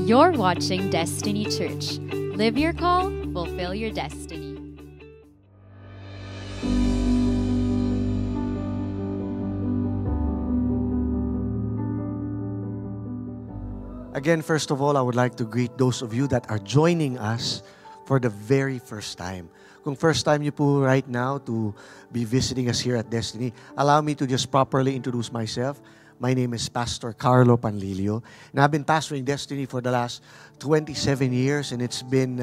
You're watching Destiny Church. Live your call, fulfill your destiny. Again, first of all, I would like to greet those of you that are joining us for the very first time. Kung first time you po right now to be visiting us here at Destiny, allow me to just properly introduce myself. My name is Pastor Carlo Panlilio, and I've been pastoring Destiny for the last 27 years, and it's been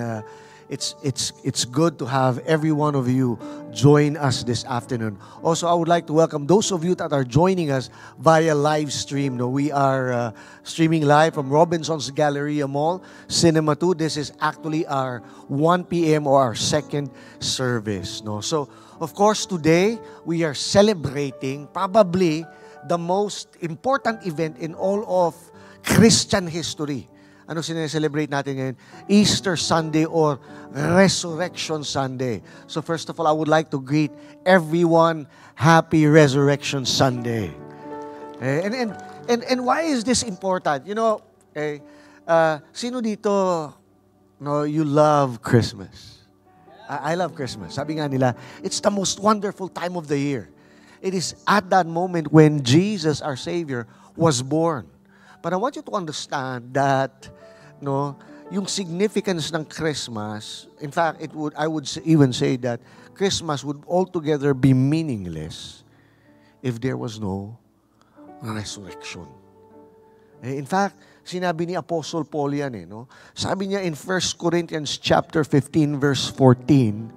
it's good to have every one of you join us this afternoon. Also, I would like to welcome those of you that are joining us via live stream. No, we are streaming live from Robinson's Galleria Mall, Cinema 2. This is actually our 1 p.m. or our second service. No, so of course today we are celebrating probably the most important event in all of Christian history. Ano sineselebrate natin ngayon? Easter Sunday or Resurrection Sunday. So first of all, I would like to greet everyone, Happy Resurrection Sunday. And why is this important? You know, sino dito, no, you love Christmas? I love Christmas. Sabi nga nila, it's the most wonderful time of the year. It is at that moment when Jesus, our Savior, was born. But I want you to understand that, no, yung significance ng Christmas, in fact, I would even say that Christmas would altogether be meaningless if there was no resurrection. In fact, sinabi ni Apostle Paul yan no? Sabi niya in 1 Corinthians chapter 15 verse 14,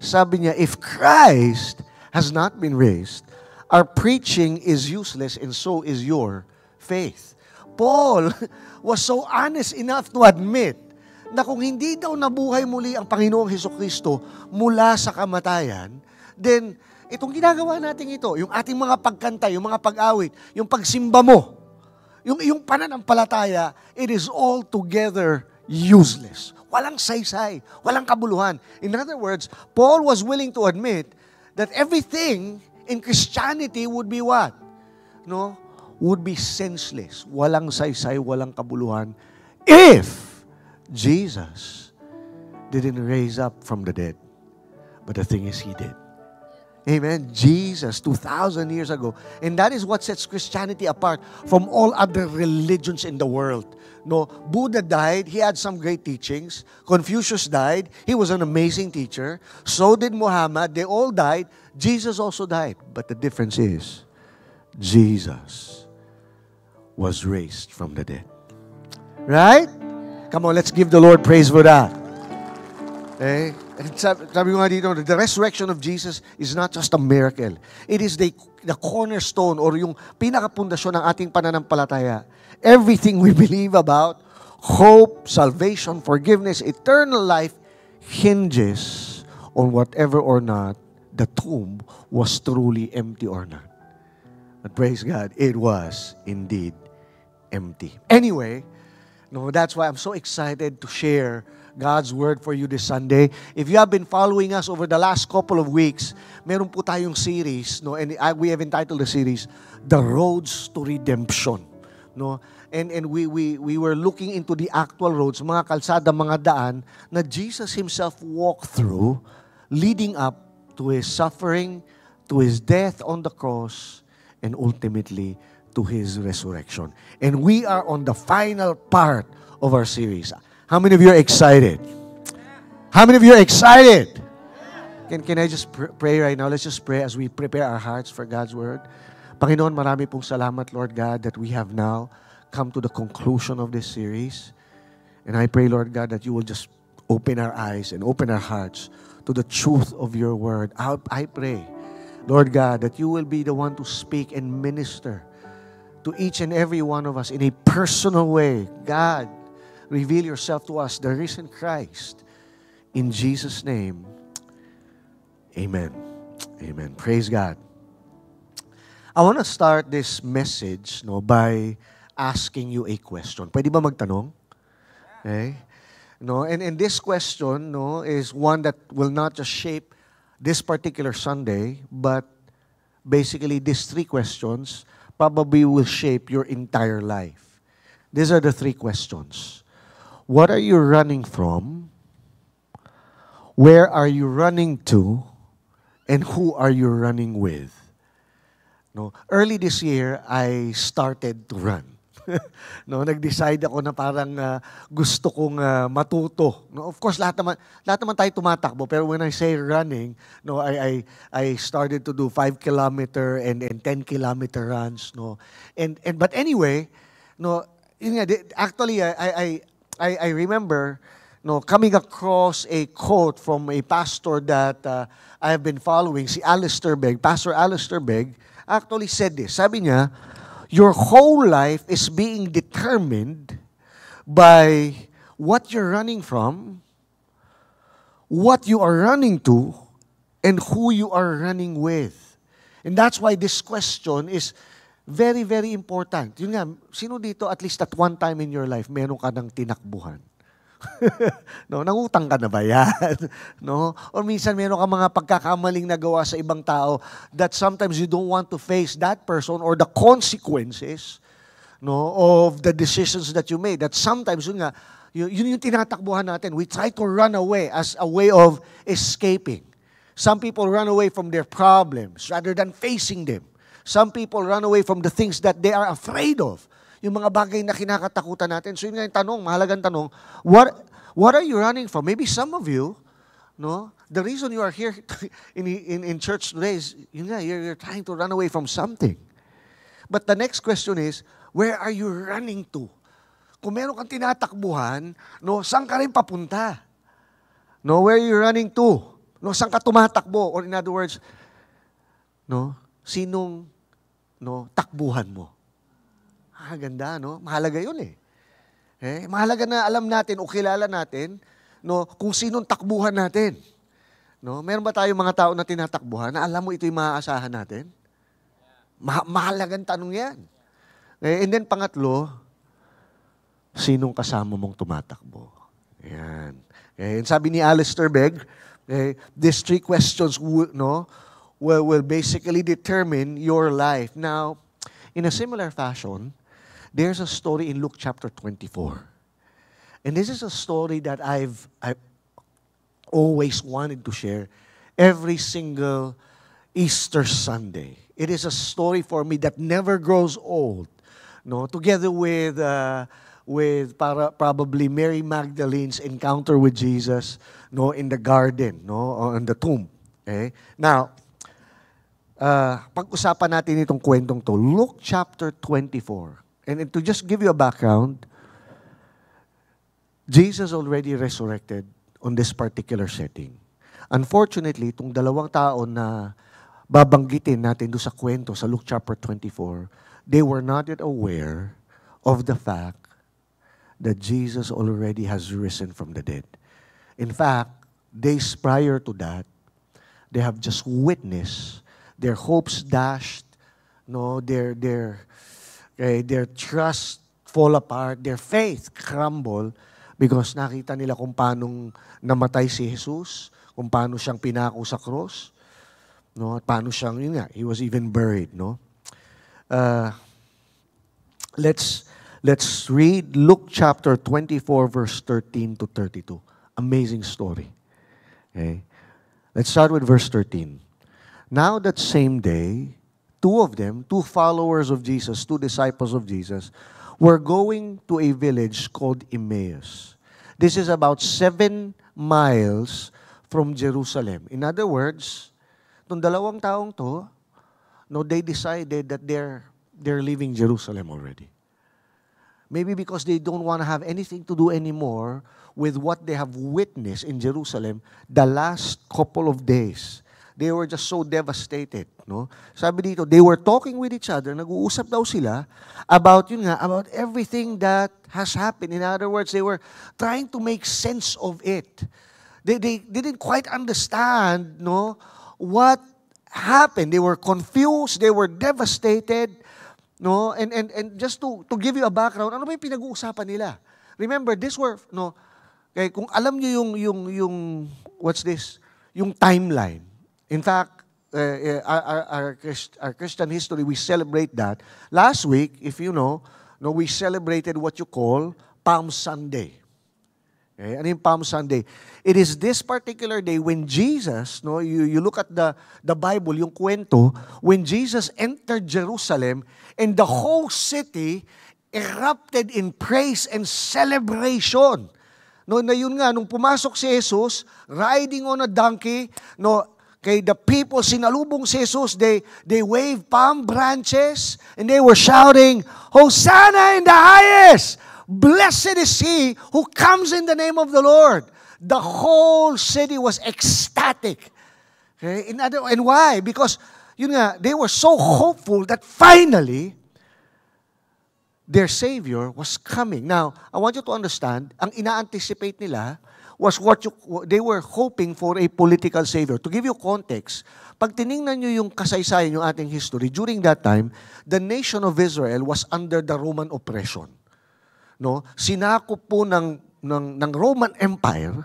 sabi niya, if Christ has not been raised, our preaching is useless and so is your faith. Paul was so honest enough to admit na kung hindi daw nabuhay muli ang Panginoong Hesukristo mula sa kamatayan, then itong ginagawa natin ito, yung ating mga pagkanta, yung mga pag-awit, yung pagsimba mo, yung pananampalataya, it is all together useless. Walang saysay, walang kabuluhan. In other words, Paul was willing to admit that everything in Christianity would be what? No? Would be senseless. Walang saysay, walang kabuluhan if Jesus didn't raise up from the dead. But the thing is, He did. Amen. Jesus, 2,000 years ago. And that is what sets Christianity apart from all other religions in the world. No, Buddha died. He had some great teachings. Confucius died. He was an amazing teacher. So did Muhammad. They all died. Jesus also died. But the difference is, Jesus was raised from the dead. Right? Come on, let's give the Lord praise for that. Okay? Sabi ko nga dito, the resurrection of Jesus is not just a miracle. It is the cornerstone or yung pinakapundasyon ng ating pananampalataya. Everything we believe about, hope, salvation, forgiveness, eternal life, hinges on whatever or not the tomb was truly empty or not. But praise God, it was indeed empty. Anyway, no, that's why I'm so excited to share God's Word for you this Sunday. If you have been following us over the last couple of weeks, meron po tayong series, no, and we have entitled the series, The Roads to Redemption. No? And we were looking into the actual roads, mga kalsada, mga daan, na Jesus Himself walked through, leading up to His suffering, to His death on the cross, and ultimately to His resurrection. And we are on the final part of our series. How many of you are excited? How many of you are excited? Can I just pray right now? Let's just pray as we prepare our hearts for God's Word. Panginoon, marami pong salamat, Lord God, that we have now come to the conclusion of this series. And I pray, Lord God, that you will just open our eyes and open our hearts to the truth of your Word. I pray, Lord God, that you will be the one to speak and minister to each and every one of us in a personal way. God, reveal yourself to us, the risen Christ. In Jesus' name, amen. Amen. Praise God. I want to start this message by asking you a question. Pwede ba magtanong? Okay? And this question is one that will not just shape this particular Sunday, but basically these three questions probably will shape your entire life. These are the three questions. What are you running from? Where are you running to? And who are you running with? No, early this year, I started to run. No, nag-decide ako na parang gusto kong matuto. No, of course, lahat naman tayo tumatakbo. Pero when I say running, no, I started to do 5-kilometer and 10-kilometer runs. No, but anyway, no, yun nga, actually, I remember, no, coming across a quote from a pastor that I have been following, si Alistair Begg. Pastor Alistair Begg actually said this. Sabi niya, your whole life is being determined by what you're running from, what you are running to, and who you are running with. And that's why this question is very, very important. Yun nga, sino dito at least at one time in your life, meron ka ng tinakbuhan? No, nangutang ka na ba yan? No? Or minsan meron ka mga pagkakamaling nagawa sa ibang tao that sometimes you don't want to face that person or the consequences, no, of the decisions that you made. That sometimes yun nga, yun yung tinatakbuhan natin. We try to run away as a way of escaping. Some people run away from their problems rather than facing them. Some people run away from the things that they are afraid of. Yung mga bagay na kinakatakutan natin. So yun nga yung tanong, mahalagang tanong, what are you running from? Maybe some of you, no, the reason you are here in church today is, yun nga, you're trying to run away from something. But the next question is, where are you running to? Kung meron kang tinatakbuhan, no, saan ka rin papunta? No, where are you running to? No, saan ka tumatakbo? Or in other words, no, sinong, no, takbuhan mo? Ganda, no? Mahalaga yun eh. Mahalaga na alam natin o kilala natin, no, kung sinong takbuhan natin. No? Meron ba tayong mga tao na tinatakbuhan na alam mo ito yung maaasahan natin? Mahalagang tanong yan. And then pangatlo, sinong kasama mong tumatakbo? Yan. And sabi ni Alistair Begg, these 3 questions no, will basically determine your life. Now, in a similar fashion, there's a story in Luke chapter 24. And this is a story that I've always wanted to share every single Easter Sunday. It is a story for me that never grows old. No, together with probably Mary Magdalene's encounter with Jesus, no, in the garden, no, on the tomb. Okay? Now, pag-usapan natin itong kwentong to, Luke chapter 24. And to just give you a background, Jesus already resurrected on this particular setting. Unfortunately, itong dalawang tao na babanggitin natin doon sa kwento sa Luke chapter 24, they were not yet aware of the fact that Jesus already has risen from the dead. In fact, days prior to that, they have just witnessed their hopes dashed, no, their trust fall apart, their faith crumble because nakita nila kung paanong namatay si Jesus, kung paano siyang pinako sa cross, no, at paano siyang, yun nga, he was even buried, no. Let's read Luke chapter 24 verse 13 to 32. Amazing story. Okay? Let's start with verse 13. Now that same day, 2 of them, 2 followers of Jesus, 2 disciples of Jesus, were going to a village called Emmaus. This is about 7 miles from Jerusalem. In other words, itong dalawang taong to, no, they decided that they're leaving Jerusalem already. Maybe because they don't want to have anything to do anymore with what they have witnessed in Jerusalem the last couple of days. They were just so devastated, no? Sabi dito, they were talking with each other, nag-uusap daw sila about yun nga, about everything that has happened. In other words, they were trying to make sense of it. They didn't quite understand, no, what happened. They were confused, they were devastated, no? And just to give you a background, ano ba yung pinag-uusapan nila? Remember, these were, no, okay, kung alam niyo yung what's this? Yung timeline. In fact, our Christian history, we celebrate that. Last week, if you know, we celebrated what you call Palm Sunday. Okay? Ano yung Palm Sunday? It is this particular day when Jesus, no, you look at the Bible, yung kwento, when Jesus entered Jerusalem and the whole city erupted in praise and celebration. No, na yun nga, nung pumasok si Jesus, riding on a donkey, no, kay the people, sinalubong si Jesus, they waved palm branches, and they were shouting, Hosanna in the highest! Blessed is he who comes in the name of the Lord. The whole city was ecstatic. Okay? And why? Because, yun nga, they were so hopeful that finally, their Savior was coming. Now, I want you to understand, ang ina-anticipate nila was they were hoping for a political Savior. To give you context, pag tiningnan nyo yung kasaysayan, yung ating history, during that time, the nation of Israel was under the Roman oppression. No, sinakop po ng Roman Empire,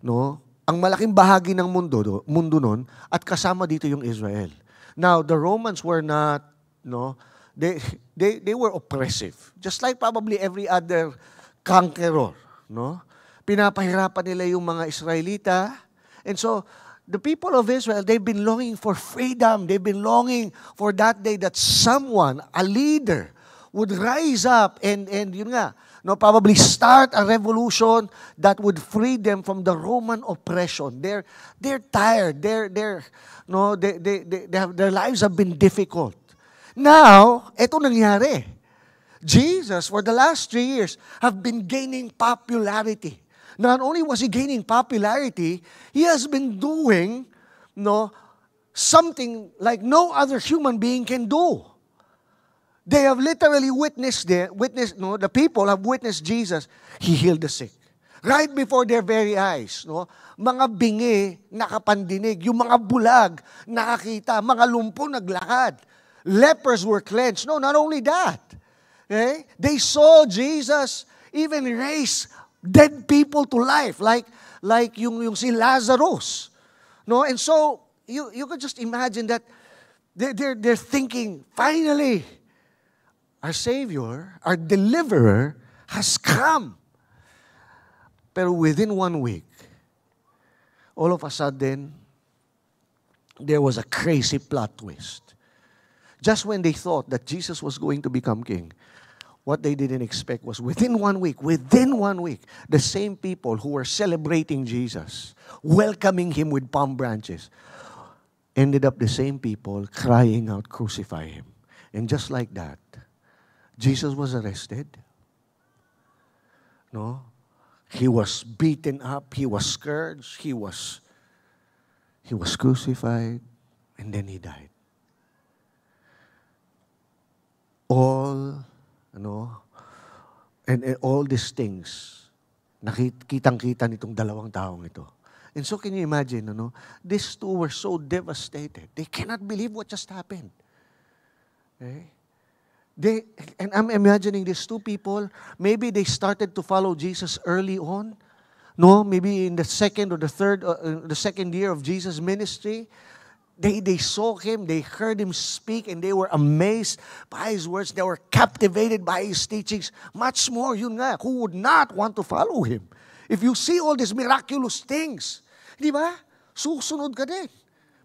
no, ang malaking bahagi ng mundo noon, at kasama dito yung Israel. Now, the Romans were not, no, they were oppressive, just like probably every other conqueror, no. Pinapahirapan nila yung mga Israelita, and so the people of Israel, they've been longing for freedom. They've been longing for that day that someone, a leader, would rise up and yun nga, no, probably start a revolution that would free them from the Roman oppression. They're tired. Their lives have been difficult. Now, eto nangyari. Jesus, for the last 3 years, have been gaining popularity. Not only was he gaining popularity, he has been doing, no, something like no other human being can do. They have literally the people have witnessed Jesus. He healed the sick. Right before their very eyes. No? Mga bingi, nakapandinig. Yung mga bulag, nakakita. Mga lumpo, naglakad. Lepers were cleansed. No, not only that. Okay? They saw Jesus even raise dead people to life. Like yung si Lazarus. No? And so, you could just imagine that they're thinking, finally, our Savior, our Deliverer, has come. Pero within 1 week, all of a sudden, there was a crazy plot twist. Just when they thought that Jesus was going to become king, what they didn't expect was within 1 week, the same people who were celebrating Jesus, welcoming him with palm branches, ended up the same people crying out, crucify him. And just like that, Jesus was arrested. No? He was beaten up, he was scourged, he was crucified, and then he died. All, and all these things, kitang-kita nitong dalawang taong ito. And so can you imagine, these two were so devastated. They cannot believe what just happened. Okay? And I'm imagining these two people, maybe they started to follow Jesus early on. No, maybe in the second or the second year of Jesus' ministry, they saw him, they heard him speak, and they were amazed by his words. They were captivated by his teachings. Much more, yun nga, who would not want to follow him? If you see all these miraculous things, di ba? Susunod ka din.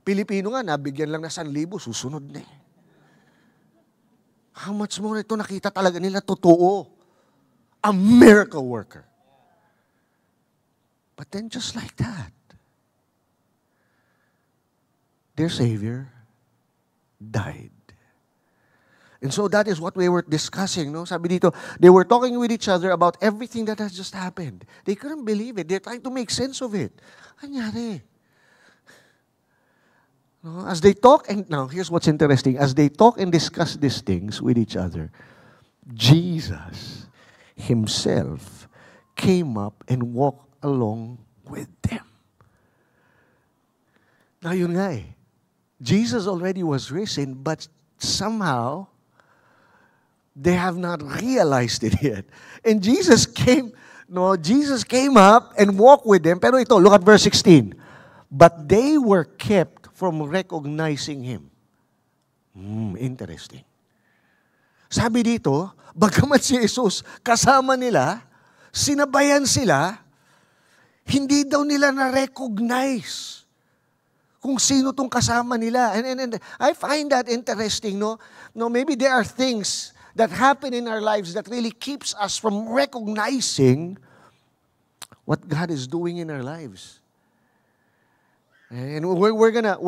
Pilipino nga, nabigyan lang na 1,000, susunod na eh. How much more ito nakita talaga nila totoo? A miracle worker. But then just like that, their Savior died. And so that is what we were discussing. No? Sabi dito, they were talking with each other about everything that has just happened. They couldn't believe it. They're trying to make sense of it. Anyari? No? As they talk, and now here's what's interesting. As they talk and discuss these things with each other, Jesus himself came up and walked along with them. Now yun nga eh. Jesus already was risen, but somehow they have not realized it yet. And Jesus came up and walked with them. Pero ito, look at verse 16. But they were kept from recognizing him. Interesting. Sabi dito, bagamat si Jesus kasama nila, sinabayan sila, hindi daw nila na-recognize kung sino tong kasama nila. And I find that interesting, no? No, maybe there are things that happen in our lives that really keeps us from recognizing what God is doing in our lives. And we're gonna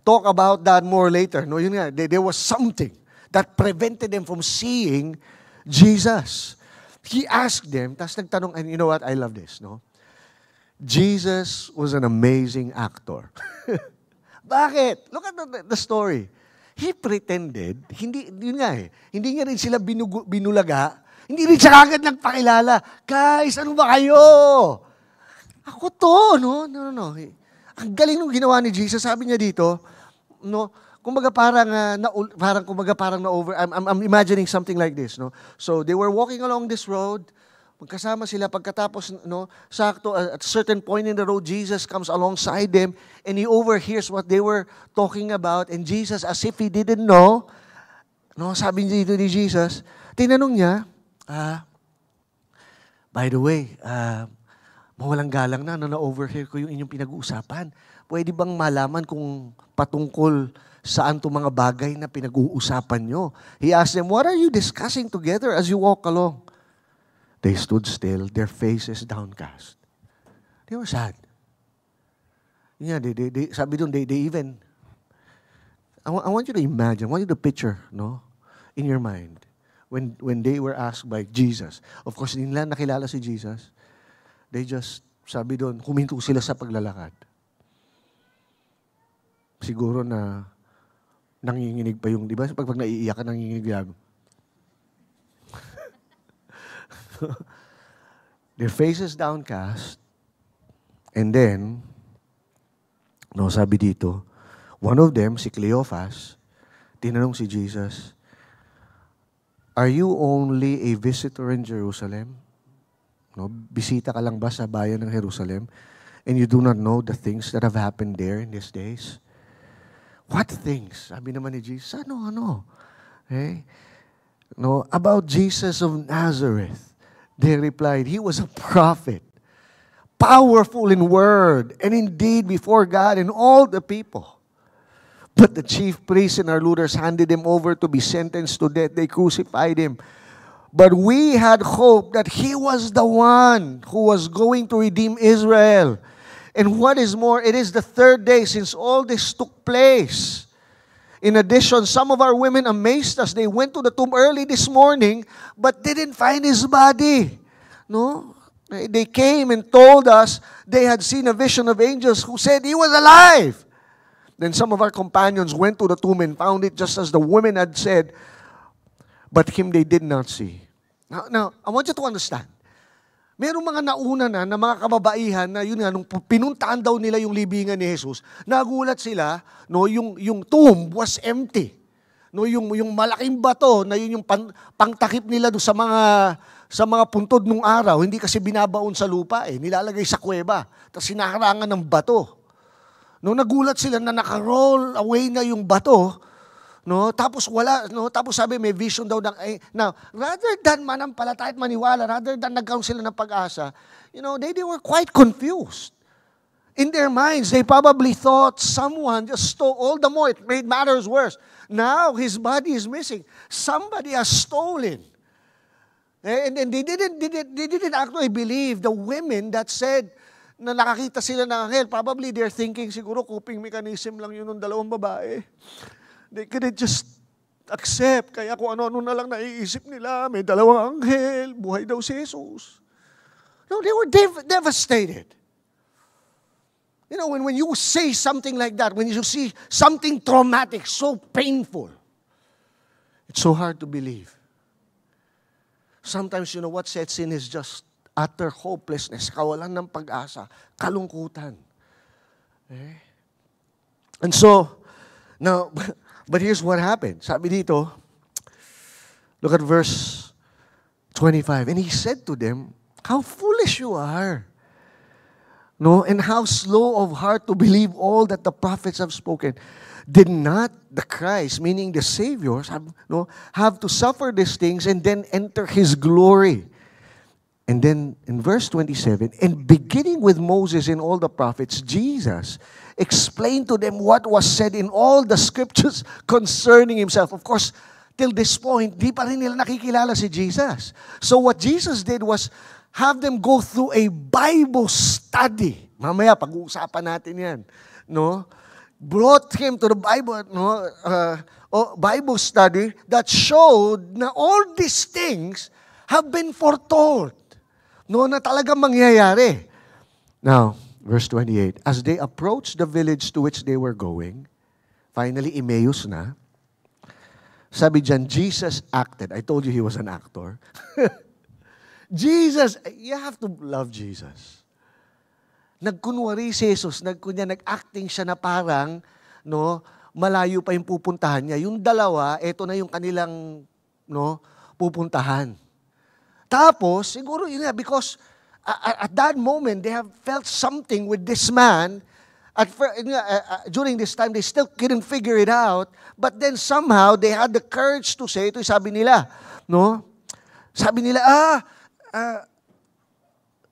talk about that more later. No, yun nga, there was something that prevented them from seeing Jesus. He asked them, tapos nagtanong, and you know what, I love this, no? Jesus was an amazing actor. Bakit? Look at the story. He pretended, yun nga hindi niya rin sila binulaga, hindi rin siya agad nagpakilala. Guys, ano ba kayo? Ako to, no? No. Ang galing nung ginawa ni Jesus, sabi niya dito, no? Kumbaga parang na over. I'm imagining something like this, no? So they were walking along this road. Magkasama sila pagkatapos, no? Sakto at a certain point in the road, Jesus comes alongside them and he overhears what they were talking about. And Jesus, as if he didn't know, no? Sabi niya dito ni Jesus, tinanong niya, by the way, mawalang galang na overhear ko yung inyong pinag-uusapan. Pwede bang malaman kung patungkol saan itong mga bagay na pinag-uusapan nyo? He asked them, what are you discussing together as you walk along? They stood still, their faces downcast. They were sad. Yeah, sabi doon, they even, I want you to imagine, I want you to picture, no, in your mind, when they were asked by Jesus. Of course, hindi nila nakilala si Jesus. They just, sabi doon, huminto sila sa paglalakad. Siguro na nanginginig pa yung, di ba? Pag naiiyak ka, nanginginig yan. Their faces downcast. And then, no, sabi dito, one of them, si Cleophas, tinanong si Jesus, are you only a visitor in Jerusalem? No, bisita ka lang ba sa bayan ng Jerusalem? And you do not know the things that have happened there in these days? What things? Sabi naman ni Jesus, ano? Okay? No, about Jesus of Nazareth. They replied, he was a prophet, powerful in word and in deed before God and all the people. But the chief priests and our rulers handed him over to be sentenced to death. They crucified him. But we had hope that he was the one who was going to redeem Israel. And what is more, it is the third day since all this took place. In addition, some of our women amazed us. They went to the tomb early this morning, but didn't find his body. No? They came and told us they had seen a vision of angels who said he was alive. Then some of our companions went to the tomb and found it just as the women had said, but him they did not see. Now, I want you to understand. Merong mga nauna na mga kababaihan na yun nga, nung pinuntaan daw nila yung libingan ni Jesus, nagulat sila, no, yung tomb was empty. No, yung malaking bato na yun yung pangtakip nila do sa mga puntod nung araw, hindi kasi binabaon sa lupa nilalagay sa kuweba, tapos sinaharangan ng bato. No, nagulat sila na naka-roll away na yung bato. No, tapos tapos sabi may vision daw now, rather than manampalataya at maniwala, rather than nagkaroon sila ng pag-asa, they were quite confused. In their minds, they probably thought someone just stole. All the more, it made matters worse. Now, his body is missing. Somebody has stolen. And they didn't actually believe the women that said na nakakita sila ng anghel. Probably they're thinking, siguro coping mechanism lang yun ng dalawang babae. They couldn't just accept. Kaya kung ano-ano na lang naiisip nila, may dalawang anghel, buhay daw si Jesus. No, they were devastated. When you say something like that, when you see something traumatic, so painful, it's so hard to believe. Sometimes, what sets in is just utter hopelessness, kawalan ng pag-asa, kalungkutan. Okay? And so, now, but here's what happened. Sabi dito, look at verse 25. And he said to them, how foolish you are. No, and how slow of heart to believe all that the prophets have spoken. Did not the Christ, meaning the Savior, have to suffer these things and then enter His glory? And then in verse 27, and beginning with Moses and all the prophets, Jesus explained to them what was said in all the scriptures concerning himself. Of course, till this point, di pa rin nila nakikilala si Jesus. So what Jesus did was have them go through a Bible study. Mamaya, pag-uusapan natin yan. No? Brought him to the Bible, Bible study that showed na all these things have been foretold. No, na talagang mangyayari. Now, verse 28, as they approached the village to which they were going, finally, Emmaus na, sabi dyan, Jesus acted. I told you he was an actor. Jesus, you have to love Jesus. Nagkunwari si Jesus, nag-acting siya na parang, no, malayo pa yung pupuntahan niya. Yung dalawa, eto na yung kanilang, no, pupuntahan. Tapos, siguro yun nga, because at that moment, they have felt something with this man. During this time, they still couldn't figure it out. But then somehow, they had the courage to say, ito yung sabi nila, no? Sabi nila,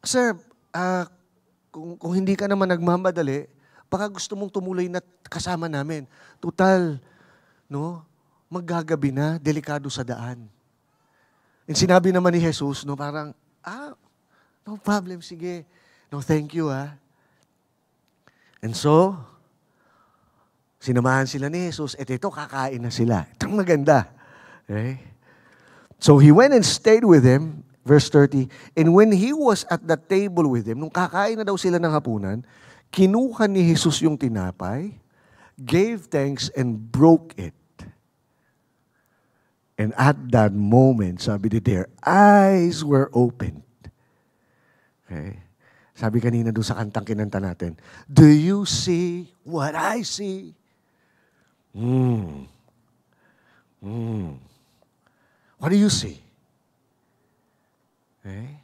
sir, kung hindi ka naman nagmamadali, baka gusto mong tumuloy na kasama namin. Total, no? Maggagabi na, delikado sa daan. And sinabi naman ni Jesus, no, parang, no problem, sige. No, thank you, And so, sinamahan sila ni Jesus, at ito, kakain na sila. Itong maganda. Okay? So, he went and stayed with them, verse 30, and when he was at the table with them, nung kakain na daw sila ng hapunan, kinuha ni Jesus yung tinapay, gave thanks, and broke it. And at that moment, sabi ni their eyes were opened. Okay? Sabi kanina doon sa kantang kinanta natin, do you see what I see? What do you see? Okay?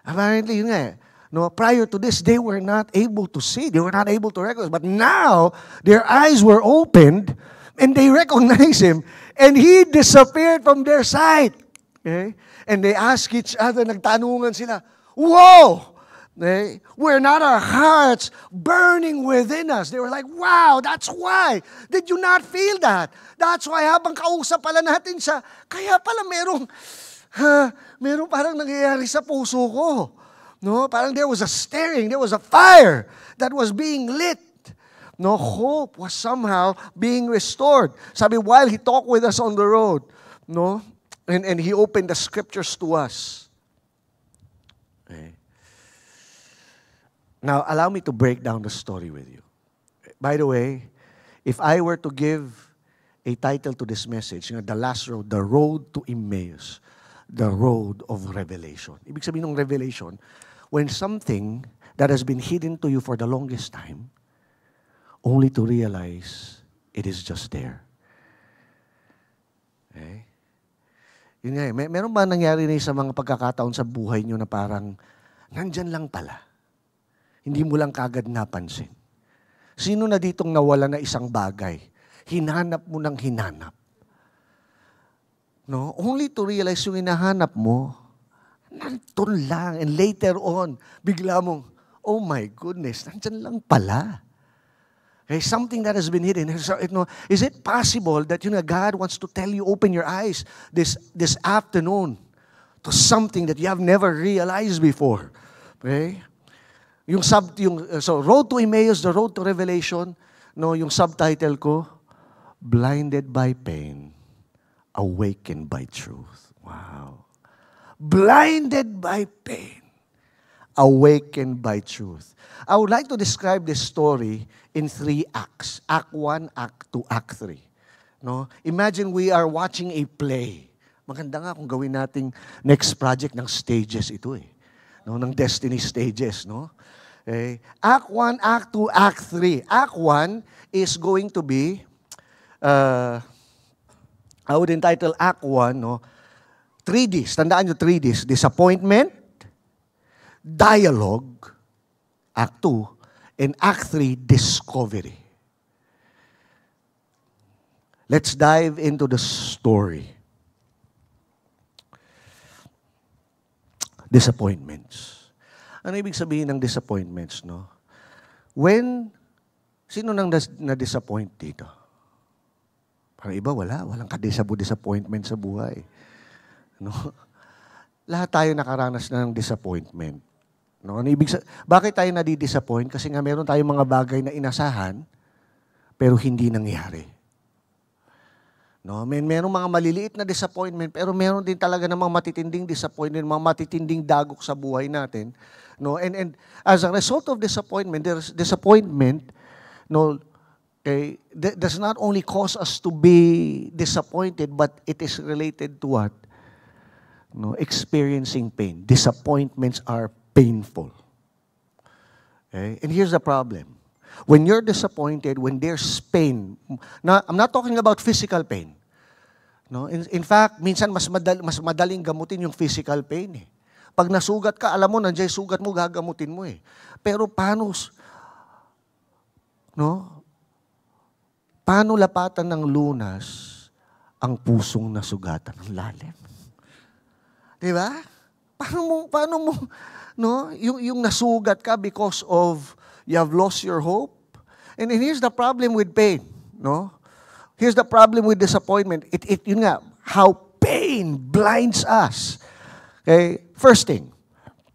Apparently, yun nga, no, prior to this, they were not able to see. They were not able to recognize. But now, their eyes were opened, and they recognized him, and he disappeared from their sight. Okay? And they asked each other, nagtanungan sila, whoa! Okay? Were not our hearts burning within us? They were like, wow, that's why. Did you not feel that? That's why habang kausap pala natin siya, kaya pala merong parang nangyayari sa puso ko. No? Parang there was a stirring, there was a fire that was being lit. No, hope was somehow being restored. Sabi, while he talked with us on the road, no, and he opened the scriptures to us. Okay. Now, allow me to break down the story with you. By the way, if I were to give a title to this message, the last road, the road to Emmaus, the road of revelation. Ibig sabihin ng revelation, when something that has been hidden to you for the longest time, only to realize it is just there. Okay? Yun nga, meron ba nangyari na sa mga pagkakataon sa buhay nyo na parang, nandyan lang pala. Hindi mo lang kagad napansin. Sino na ditong nawala na isang bagay? Hinanap mo ng hinanap. No? Only to realize yung hinahanap mo, nandun lang. And later on, bigla mong, oh my goodness, nandyan lang pala. Okay, something that has been hidden. Is it possible that God wants to tell you, open your eyes this afternoon to something that you have never realized before? Okay? So Road to Emmaus, the Road to Revelation, no, yung subtitle ko, Blinded by Pain, Awakened by Truth. Wow. Blinded by pain, awakened by truth. I would like to describe this story in 3 acts. Act 1, Act 2, Act 3. No? Imagine we are watching a play. Maganda nga kung gawin nating next project ng stages ito . No? Ng Destiny stages. No? Okay. Act 1, Act 2, Act 3. Act 1 is going to be, I would entitle Act 1, no? 3Ds. Tandaan nyo 3Ds. Disappointment, dialogue, Act 2, and Act 3, discovery. Let's dive into the story. disappointments. Ano ibig sabihin ng disappointments, no? Sino nang na-disappoint dito? Parang iba, walang disappointment sa buhay. No? Lahat tayo nakaranas na ng disappointment. No? Bakit tayo nadi-disappoint? Kasi nga meron tayong mga bagay na inasahan, pero hindi nangyari. No? Merong mga maliliit na disappointment, pero meron din talaga namang matitinding disappointment, mga matitinding dagok sa buhay natin. No? And as a result of disappointment, no, okay, does not only cause us to be disappointed, but it is related to what? No, experiencing pain. Disappointments are painful. Okay? And here's the problem. When you're disappointed, when there's pain, I'm not talking about physical pain. No? In fact, minsan mas madaling gamutin yung physical pain. Eh. Pag nasugat ka, alam mo, nandiyan sugat mo, gagamutin mo eh. Pero paano lapatan ng lunas ang pusong nasugatan ng lalim? Di ba? Paano mo, no? Yung nasugat ka because of you have lost your hope. And here's the problem with pain, no? Here's the problem with disappointment. Yun nga, how pain blinds us. Okay? First thing,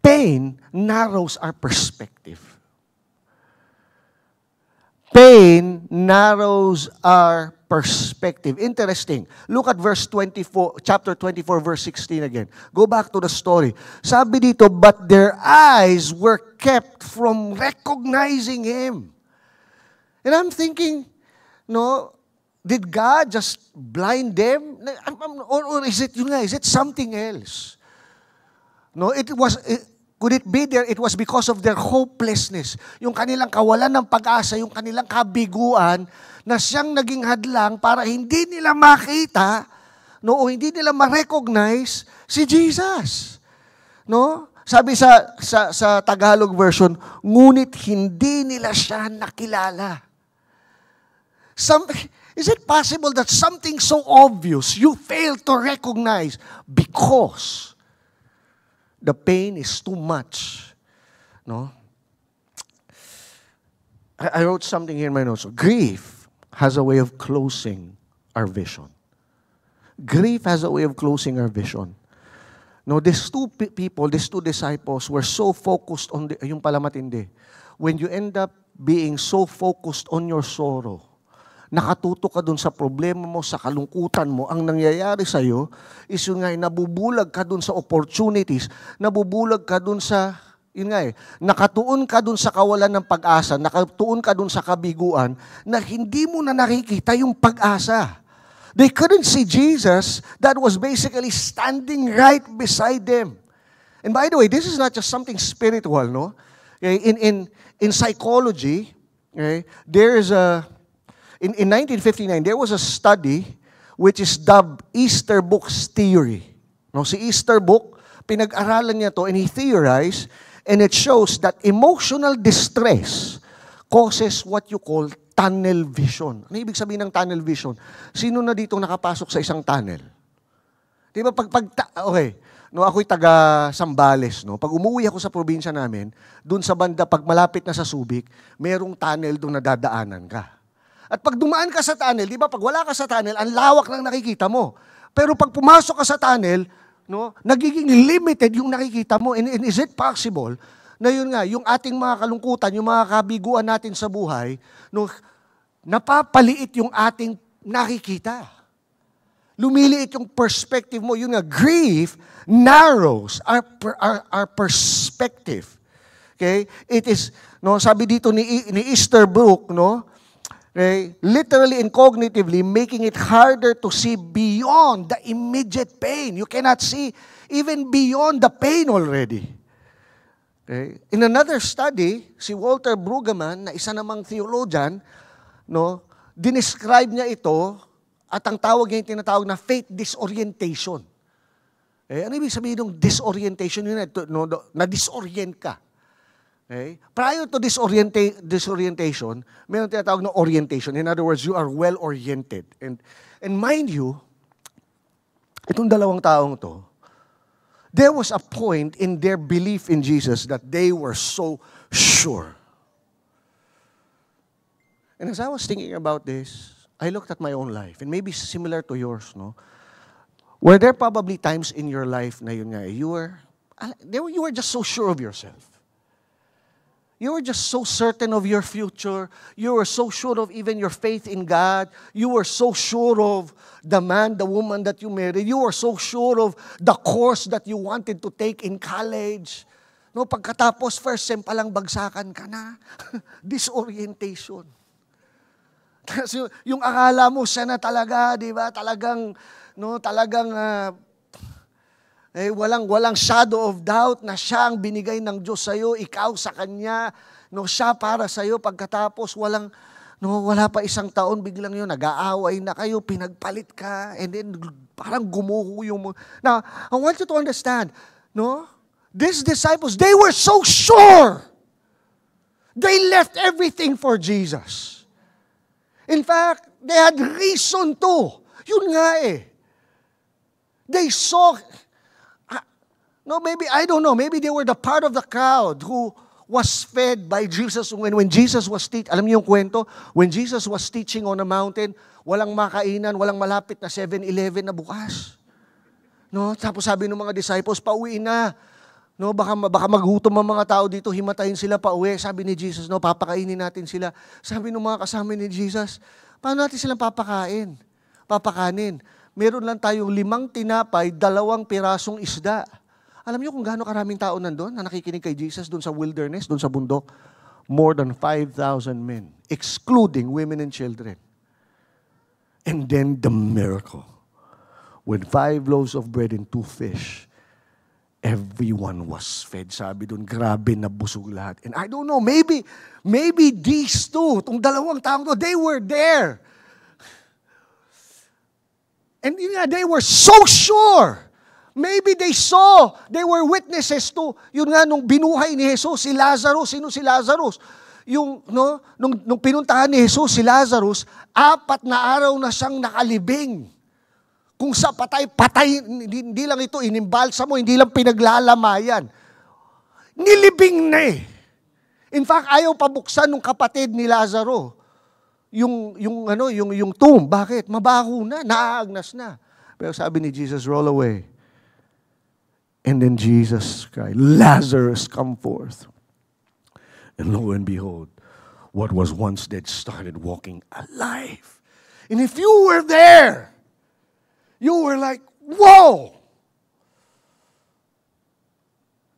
pain narrows our perspective. Pain narrows our perspective. Interesting. Look at chapter 24, verse 16 again. Go back to the story. Sabi dito, but their eyes were kept from recognizing Him. And I'm thinking, no, did God just blind them? Or is it something else? No, could it be it was because of their hopelessness, yung kanilang kawalan ng pag-asa, yung kanilang kabiguan, na siyang naging hadlang para hindi nila makita, no, o hindi nila ma-recognize si Jesus. No? Sabi sa Tagalog version, ngunit hindi nila siya nakilala. Is it possible that something so obvious you fail to recognize because the pain is too much? No? I wrote something here in my notes. Grief has a way of closing our vision. Grief has a way of closing our vision. No, these two disciples were so focused on yung pala matindi. When you end up being so focused on your sorrow, nakatutok ka dun sa problema mo, sa kalungkutan mo, ang nangyayari sa'yo is yun nga, nabubulag ka dun sa opportunities, nabubulag ka dun sa, nakatuon ka dun sa kawalan ng pag-asa, nakatuon ka dun sa kabiguan, na hindi mo na nakikita yung pag-asa. They couldn't see Jesus that was basically standing right beside them. And by the way, this is not just something spiritual, no? Okay, in psychology, okay, there is In 1959, there was a study which is dubbed Easterbrook's theory. No, si Easterbrook, pinag-aralan niya to and he theorized, and it shows that emotional distress causes what you call tunnel vision. Ano ibig sabihin ng tunnel vision? Sino na dito nakapasok sa isang tunnel? Di ba okay, no, ako'y taga Sambales, no. Pag umuwi ako sa probinsya namin, dun sa banda, pag malapit na sa Subic, merong tunnel doon na dadaanan ka. At pag dumaan ka sa tunnel, di ba, pag wala ka sa tunnel, ang lawak lang nakikita mo. Pero pag pumasok ka sa tunnel, no, nagiging limited yung nakikita mo. And is it possible na yun nga, yung ating mga kalungkutan, yung mga kabiguan natin sa buhay, no, napapaliit yung ating nakikita. Lumiliit yung perspective mo. Yun nga, grief narrows our perspective. Okay? It is, no, sabi dito ni Easterbrook, no, okay, literally and cognitively making it harder to see beyond the immediate pain. You cannot see even beyond the pain already. Okay? In another study, si Walter Brueggemann, na isa namang theologian, no, dinescribe niya ito at ang tawag niya yung tinatawag na faith disorientation. Okay? Ano ibig sabihin ng disorientation? Yun na disorient ka. Okay? Prior to disorientation, mayroon tinatawag na orientation. In other words, you are well-oriented. And mind you, itong dalawang taong to, There was a point in their belief in Jesus that they were so sure. And as I was thinking about this, I looked at my own life, and maybe similar to yours, no? Were there probably times in your life na yun nga, you were just so sure of yourself. You were just so certain of your future. You were so sure of even your faith in God. You were so sure of the man, the woman that you married. You were so sure of the course that you wanted to take in college. No, pagkatapos, first sem pa lang bagsakan ka na. Disorientation. Tapos yung akala mo, siya na talaga, di ba? Talagang walang shadow of doubt na siya ang binigay ng Diyos sa'yo, ikaw sa Kanya, no, siya para sa'yo. Pagkatapos, wala pa isang taon, biglang yun, nag-aaway na kayo, pinagpalit ka, and then parang gumuho yung... Now, I want you to understand, no? These disciples, they were so sure. They left everything for Jesus. In fact, they had reason to. Yun nga eh. They saw... No, maybe, I don't know, maybe they were the part of the crowd who was fed by Jesus when Jesus was teaching. Alam niyo yung kwento? When Jesus was teaching on a mountain, walang makainan, walang malapit na 7-Eleven na bukas. No, tapos sabi ng mga disciples, pauwiin na. No, baka maghutom ang mga tao dito, himatayin sila pauwi. Sabi ni Jesus, no, papakainin natin sila. Sabi ng mga kasama ni Jesus, paano natin silang papakanin? Meron lang tayong 5 tinapay, 2 pirasong isda. Alam niyo kung gaano karaming tao nandun na nakikinig kay Jesus doon sa wilderness, doon sa bundok? More than 5,000 men, excluding women and children. And then the miracle. With 5 loaves of bread and 2 fish, everyone was fed. Sabi doon, grabe na busog lahat. And I don't know, maybe these two, itong 2 taong to, they were there. And they were so sure. Maybe they were witnesses to, yun nga, nung binuhay ni Jesus, si Lazarus. Sino si Lazarus? Nung pinuntahan ni Jesus, si Lazarus, 4 na araw na siyang nakalibing. Kung sa patay, hindi lang ito, inimbalsa mo, hindi lang pinaglalamayan. Nilibing na eh. In fact, ayaw pabuksan ng kapatid ni Lazaro. Yung tomb. Bakit? Mabaho na, naaagnas na. Pero sabi ni Jesus, roll away. And then Jesus cried, Lazarus, come forth. And lo and behold, what was once dead started walking alive. And if you were there, you were like, whoa!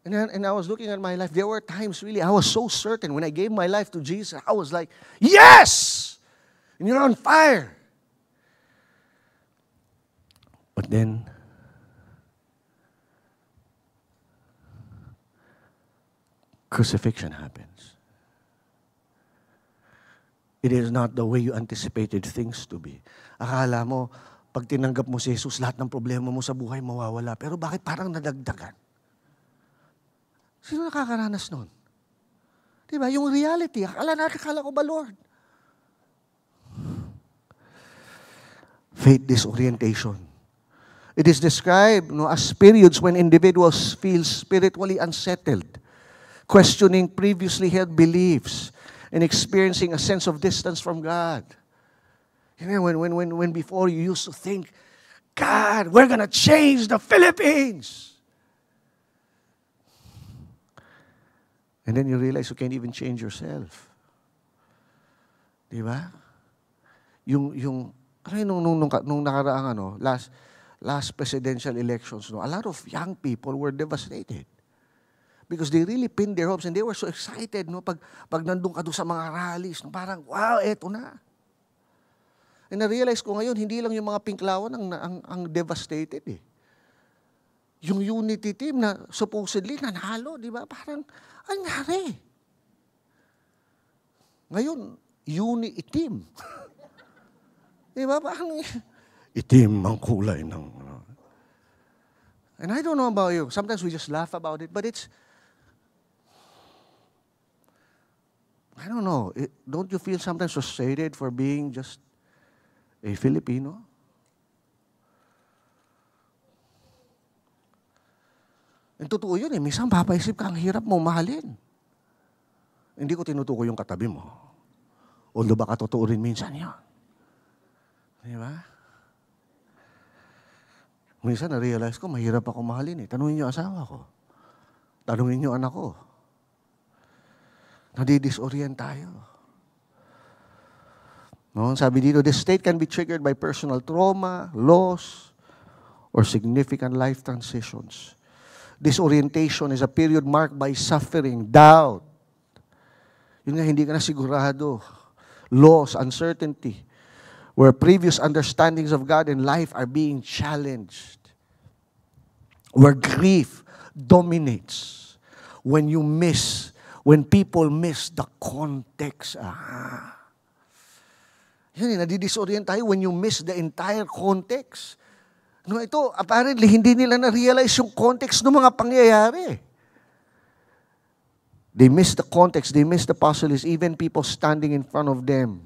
And I was looking at my life. There were times really, I was so certain when I gave my life to Jesus, I was like, yes! And you're on fire. But then, crucifixion happens. It is not the way you anticipated things to be. Akala mo, pag tinanggap mo si Jesus, lahat ng problema mo sa buhay mawawala. Pero bakit parang nadagdagan? Sino nakakaranas nun? Diba? Yung reality, akala ko ba, Lord? Faith disorientation. It is described as periods when individuals feel spiritually unsettled, questioning previously held beliefs, and experiencing a sense of distance from God. You know, when before you used to think, God, we're gonna change the Philippines. And then you realize you can't even change yourself. Diba? Nung nakaraang last presidential elections, a lot of young people were devastated. Because they really pinned their hopes and they were so excited, pag nandun ka doon sa mga rallies, parang, wow, eto na. And na-realize ko ngayon, hindi lang yung mga pinklawan ang devastated eh. Yung unity team na supposedly nanalo, di ba? Parang, ang nangyari. Ngayon, unity team. Di ba? Parang, itim ang kulay ng... And I don't know about you. Sometimes we just laugh about it, but it's... I don't know. Don't you feel sometimes frustrated for being just a Filipino? And totoo yun eh. Minsan papaisip ka, ang hirap mo mahalin. Hindi ko tinutukoy yung katabi mo. Although baka totoo rin minsan yun. Di ba? Minsan na-realize ko, mahirap ako mahalin eh. Tanungin niyo asawa ko. Tanungin niyo anak ko. Nadidisorient tayo. No? Sabi dito, this state can be triggered by personal trauma, loss, or significant life transitions. Disorientation is a period marked by suffering, doubt. Yun nga, hindi ka na sigurado. Loss, uncertainty, where previous understandings of God and life are being challenged. Where grief dominates. When people miss the context. Yun, nadidisorient tayo when you miss the entire context. No, ito, apparently, hindi nila na-realize yung context ng mga pangyayari. They miss the context. They miss the possibilities. Even people standing in front of them.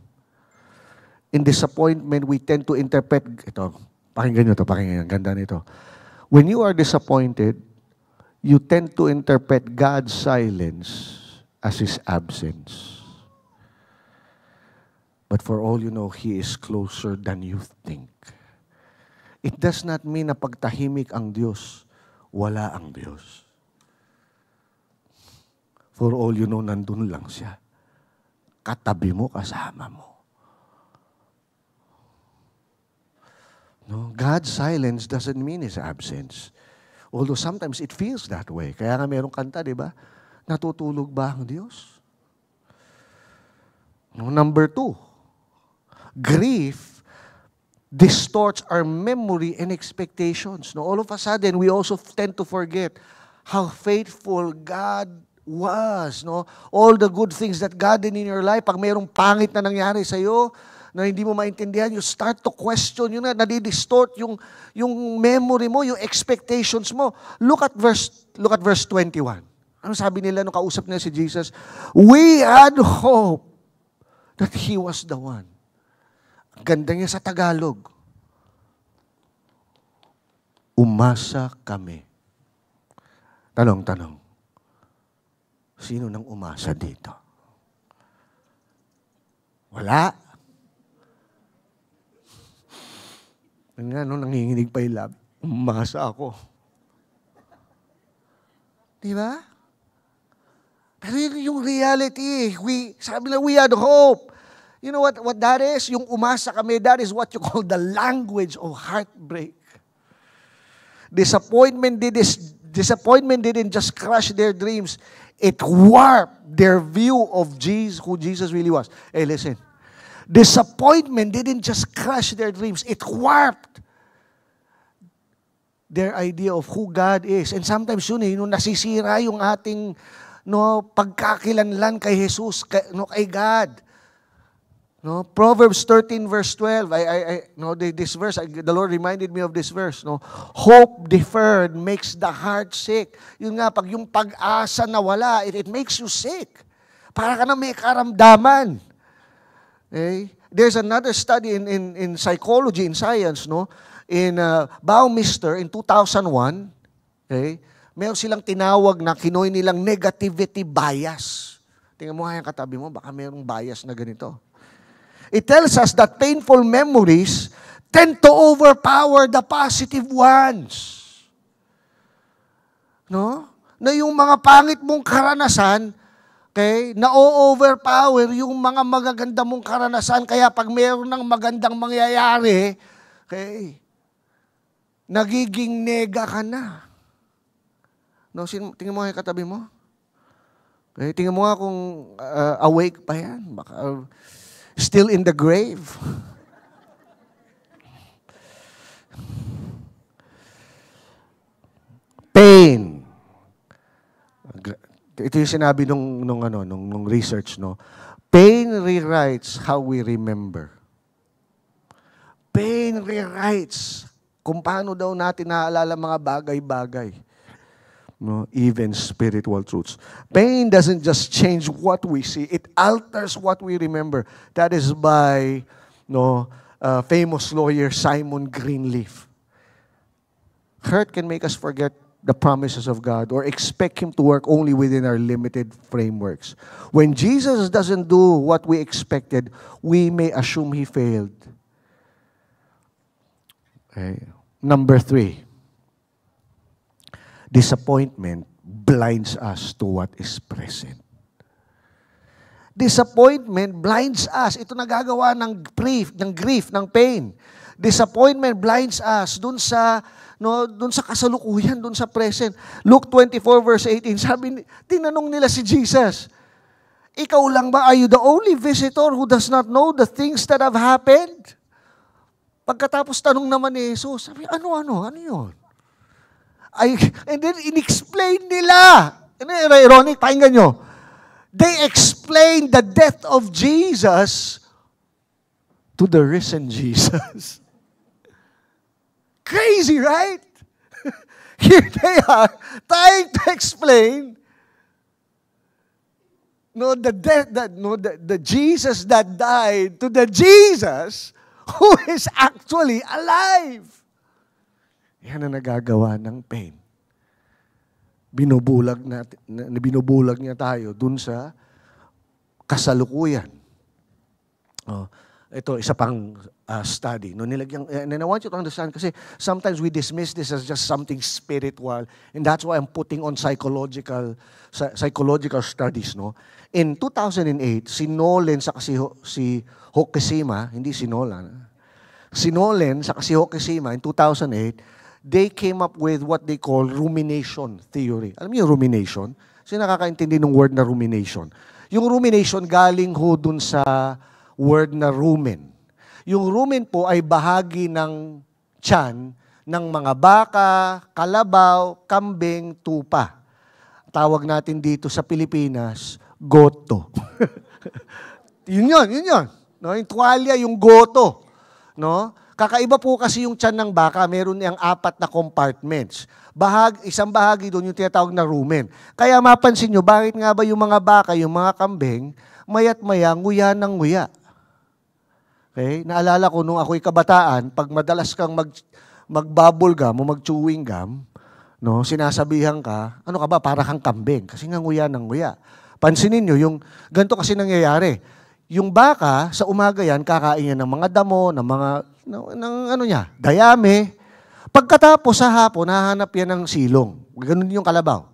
In disappointment, we tend to interpret, ito, pakinggan nyo ito, pakinggan, ganda nito. When you are disappointed, you tend to interpret God's silence as His absence. But for all you know, He is closer than you think. It does not mean na pagtahimik ang Diyos, wala ang Diyos. For all you know, nandun lang siya. Katabi mo, kasama mo. No, God's silence doesn't mean His absence. Although sometimes it feels that way. Kaya nga merong kanta, di ba? Natutulog ba ang Diyos? No, number 2, grief distorts our memory and expectations. No, all of a sudden, we also tend to forget how faithful God was. No? All the good things that God did in your life, pag mayroong pangit na nangyari sa'yo, na hindi mo maintindihan, you start to question, yun na, nadidistort yung memory mo, yung expectations mo. Look at verse 21. Ano sabi nila nung kausap nila si Jesus? We had hope that He was the one. Ang ganda niya sa Tagalog. Umasa kami. Tanong. Sino nang umasa dito? Wala. Yan nga, nanginginig pa yung lab. Umasa ako. Di ba? Pero yung reality, sabi lang, we had hope. You know what that is? Yung umasa kami, that is what you call the language of heartbreak. Disappointment didn't just crush their dreams. It warped their view of Jesus, who Jesus really was. Hey, listen. Disappointment didn't just crush their dreams. It warped their idea of who God is. And sometimes yun nung nasisira yung ating pagkakilanlan kay Jesus, kay God. No, Proverbs 13 verse 12. This verse, the Lord reminded me of this verse. No, hope deferred makes the heart sick. Yun nga, pag yung pag-asa nawala, it makes you sick. Para ka na may karamdaman. Okay? There's another study in psychology, in science, no, in Baumeister in 2001. Okay, meron silang tinawag na kinoy nilang negativity bias. Tingnan mo nga yung katabi mo, baka merong bias na ganito. It tells us that painful memories tend to overpower the positive ones. No? Na yung mga pangit mong karanasan, okay, na-overpower yung mga magaganda mong karanasan. Kaya pag mayroon ng magandang mangyayari, okay, nagiging nega ka na. No, tingnan mo nga yung katabi mo. Okay, tingnan mo nga kung awake pa yan. Baka still in the grave. Pain. Ito yung sinabi nung research, no. Pain rewrites how we remember. Pain rewrites kung paano daw natin naaalala mga bagay-bagay. No, even spiritual truths. Pain doesn't just change what we see, it alters what we remember. That is by famous lawyer Simon Greenleaf. Hurt can make us forget the promises of God or expect Him to work only within our limited frameworks. When Jesus doesn't do what we expected, we may assume He failed. Okay. Number 3, disappointment blinds us to what is present. Disappointment blinds us. Ito nagagawa ng grief, ng pain. Disappointment blinds us dun sa kasalukuyan, dun sa present. Luke 24 verse 18, tinanong nila si Jesus, ikaw lang ba? Are you the only visitor who does not know the things that have happened? Pagkatapos tanong naman ni Jesus, sabi, ano yun? And then in-explain nila. Ironic, pakinggan nyo. They explained the death of Jesus to the risen Jesus. Crazy, right? Here they are trying to explain the Jesus that died to the Jesus who is actually alive. Yan ang nagagawa ng pain. Binubulag niya tayo dun sa kasalukuyan. Ito, isa pang study. And I want you to understand kasi sometimes we dismiss this as just something spiritual, and that's why I'm putting on psychological studies. No? In 2008, si Nolan sa si Hokusima, hindi si Nolan, si Nolan sa si Hokusima in 2008, they came up with what they call rumination theory. Alam niyo yung rumination? Sino nakakaintindi ng word na rumination? Yung rumination galing ho dun sa word na rumen. Yung rumen po ay bahagi ng tiyan ng mga baka, kalabaw, kambing, tupa. Tawag natin dito sa Pilipinas, goto. yun yun. No? Yung tuwalya, yung goto. No? Kakaiba po kasi yung tiyan ng baka, meron niyang 4 na compartments. Isang bahagi doon yung tinatawag na rumen. Kaya mapansin nyo, bakit nga ba yung mga baka, yung mga kambing, mayat maya, nguya ng nguya. Okay? Naalala ko nung ako'y kabataan, pag madalas kang mag-bubble gum o mag-chewing gum, no, sinasabihan ka, ano ka ba, para kang kambing. Kasi nga nguya ng nguya. Pansinin nyo, yung ganito kasi nangyayari. Yung baka, sa umaga yan, kakain yan ng mga damo, ng mga dayami. Pagkatapos sa hapon, nahanap yan ng silong. Ganun yung kalabaw.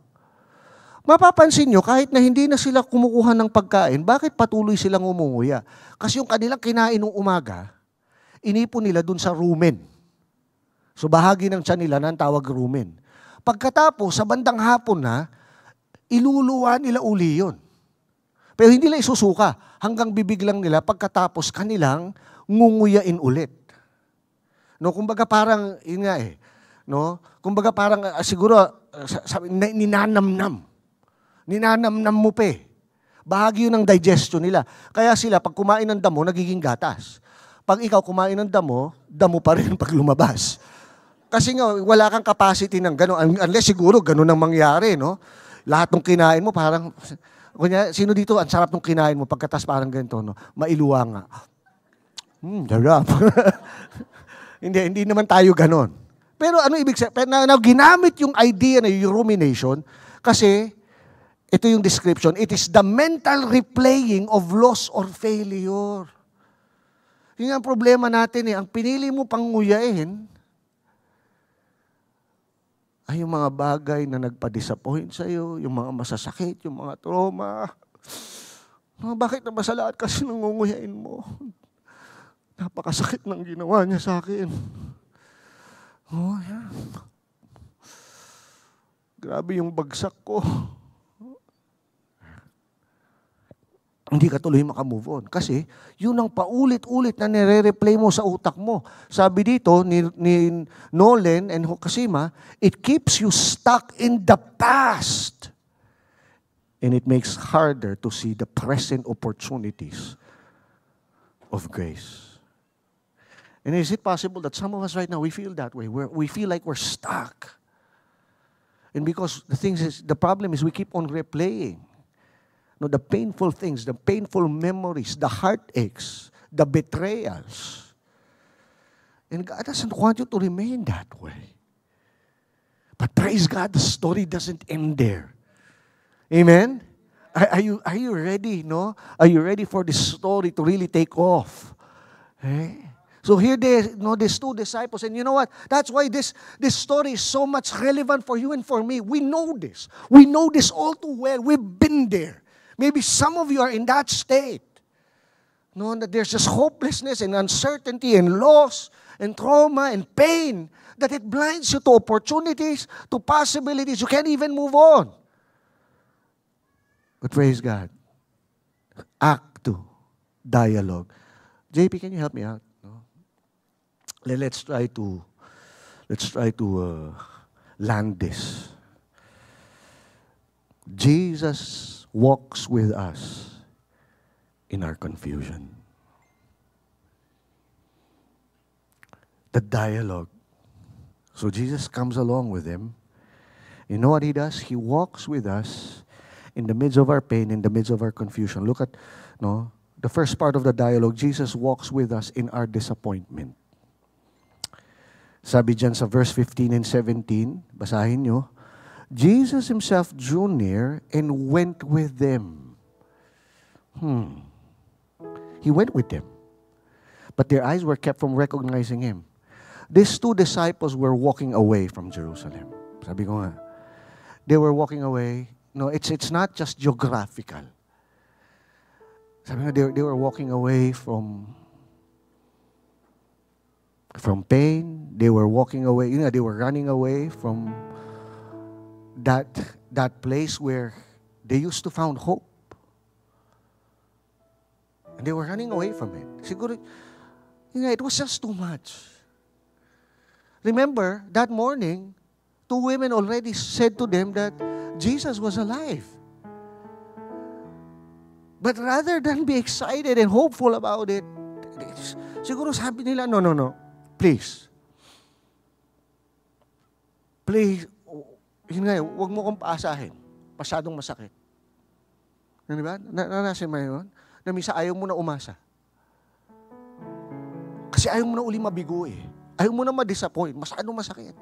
Mapapansin nyo, kahit na hindi na sila kumukuha ng pagkain, bakit patuloy silang umunguya? Kasi yung kanilang kinain ng umaga, inipon nila dun sa rumen. So bahagi ng tiyan nila na ang tawag rumen. Pagkatapos, sa bandang hapon na, iluluwa nila uli yun. Pero hindi nila isusuka. Hanggang bibig lang nila pagkatapos kanilang ngunguyain ulit. No, kumbaga parang, yun nga no? Kumbaga parang siguro, ninanamnam. Ninanamnam mo pa Bahagi yun ng digestion nila. Kaya sila, pag kumain ng damo, nagiging gatas. Pag ikaw kumain ng damo pa rin pag lumabas. Kasi nga, wala kang capacity ng gano'n. Unless siguro, gano'n ang mangyari, no? Lahat ng kinain mo, parang, kunya, sino dito, ang sarap ng kinain mo, pagkatas parang ganito, no? Mailuwa nga. Sarap. Hindi naman tayo gano'n. Pero ano ibig sabihin? Ginamit yung idea na yung rumination kasi ito yung description. It is the mental replaying of loss or failure. Yung ang problema natin ang pinili mo pang nguyain ay yung mga bagay na nagpa-disappoint sa'yo, yung mga masasakit, yung mga trauma. Bakit na ba sa lahat kasi nangunguyain mo? Napakasakit ng ginawa niya sa akin. Oh, yeah. Grabe yung bagsak ko. Hindi ka tuloy makamove on. Kasi yun ang paulit-ulit na nire-replay mo sa utak mo. Sabi dito ni Nolan and Hokusima, it keeps you stuck in the past. And it makes harder to see the present opportunities of grace. And is it possible that some of us right now, we feel that way? We feel like we're stuck. And because the problem is we keep on replaying. No, the painful things, the painful memories, the heartaches, the betrayals. And God doesn't want you to remain that way. But praise God, the story doesn't end there. Amen? Are you ready, no? Are you ready for this story to really take off? Okay? So here these two disciples, and you know what? That's why this story is so much relevant for you and for me. We know this. We know this all too well. We've been there. Maybe some of you are in that state. No, that there's just hopelessness and uncertainty and loss and trauma and pain that it blinds you to opportunities, to possibilities. You can't even move on. But praise God. Act 2, dialogue. JP, can you help me out? No? Let's try to land this. Jesus walks with us in our confusion. The dialogue. So Jesus comes along with him. You know what he does? He walks with us in the midst of our pain, in the midst of our confusion. Look at the first part of the dialogue. Jesus walks with us in our disappointment. Sabi dyan sa verse 15 and 17, basahin nyo, Jesus himself drew near and went with them. He went with them. But their eyes were kept from recognizing him. These two disciples were walking away from Jerusalem. Sabi ko nga, they were walking away. No, it's not just geographical. Sabi nga, they were walking away from pain. They were walking away. They were running away from that place where they used to found hope. And they were running away from it. Siguro, it was just too much. Remember, that morning, two women already said to them that Jesus was alive. But rather than be excited and hopeful about it, siguro sabi nila, no, please. Please, huwag mo kong paasahin. Masyadong masakit. Di ba? Nanasin mo yun? Na misa ayaw mo na umasa. Kasi ayaw mo na uli mabigo eh. Ayaw mo na ma-disappoint. Masyadong masakit.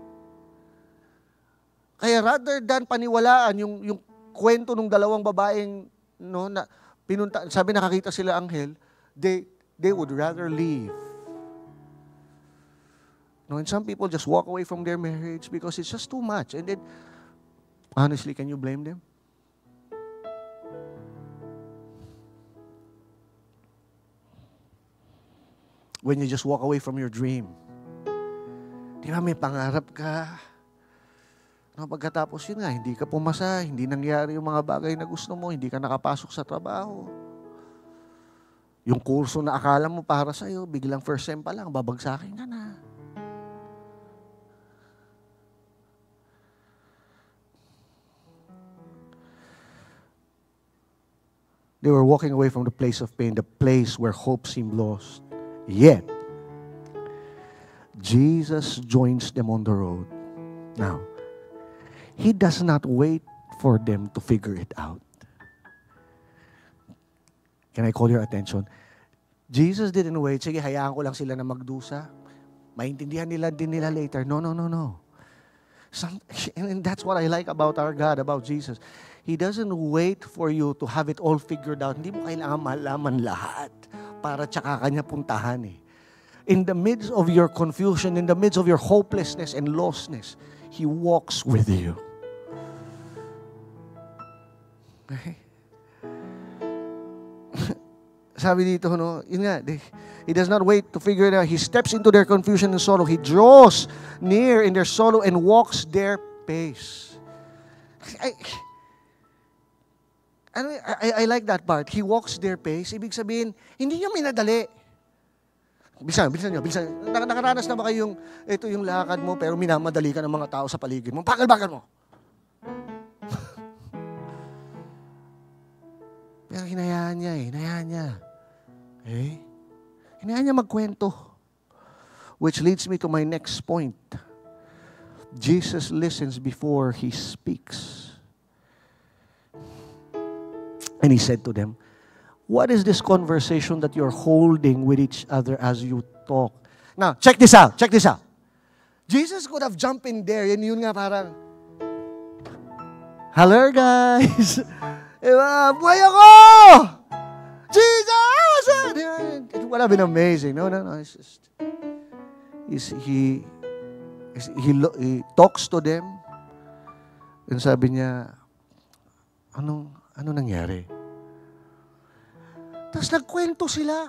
Kaya rather than paniwalaan yung kwento ng dalawang babaeng na pinunta, sabi nakakita sila anghel, they would rather leave. And some people just walk away from their marriage because it's just too much. And then, honestly, can you blame them? When you just walk away from your dream. Di ba may pangarap ka? Pagkatapos yun nga, hindi ka pumasa, hindi nangyari yung mga bagay na gusto mo, hindi ka nakapasok sa trabaho. Yung kurso na akala mo para sa'yo, biglang first sem pa lang, babagsakin ka na. They were walking away from the place of pain, the place where hope seemed lost. Yet, Jesus joins them on the road. Now, He does not wait for them to figure it out. Can I call your attention? Jesus didn't wait. Sige, hayaan ko lang sila na magdusa. Maintindihan din nila later. No. And that's what I like about our God, about Jesus. He doesn't wait for you to have it all figured out. Hindi mo kailangan malaman lahat para tsaka kanya puntahan eh. In the midst of your confusion, in the midst of your hopelessness and lostness, He walks with you. Okay? Sabi dito, yun nga, He does not wait to figure it out. He steps into their confusion and sorrow. He draws near in their sorrow and walks their pace. I like that part. He walks their pace. Ibig sabihin, hindi niya minadali. Bilisan nyo. Nakaranas na ba kayo ito yung lakad mo, pero minamadali ka ng mga tao sa paligid mo? Bakal mo. Pero hinayaan niya. Okay? Hinayaan niya magkwento. Which leads me to my next point. Jesus listens before He speaks. And He said to them, what is this conversation that you're holding with each other as you talk? Now, check this out. Jesus could have jumped in there, and yun nga parang, hello guys! Diba? Buhay ako! Jesus! It would have been amazing. No. It's just, he talks to them, and sabi niya, ano nangyari? Tapos nagkwento sila.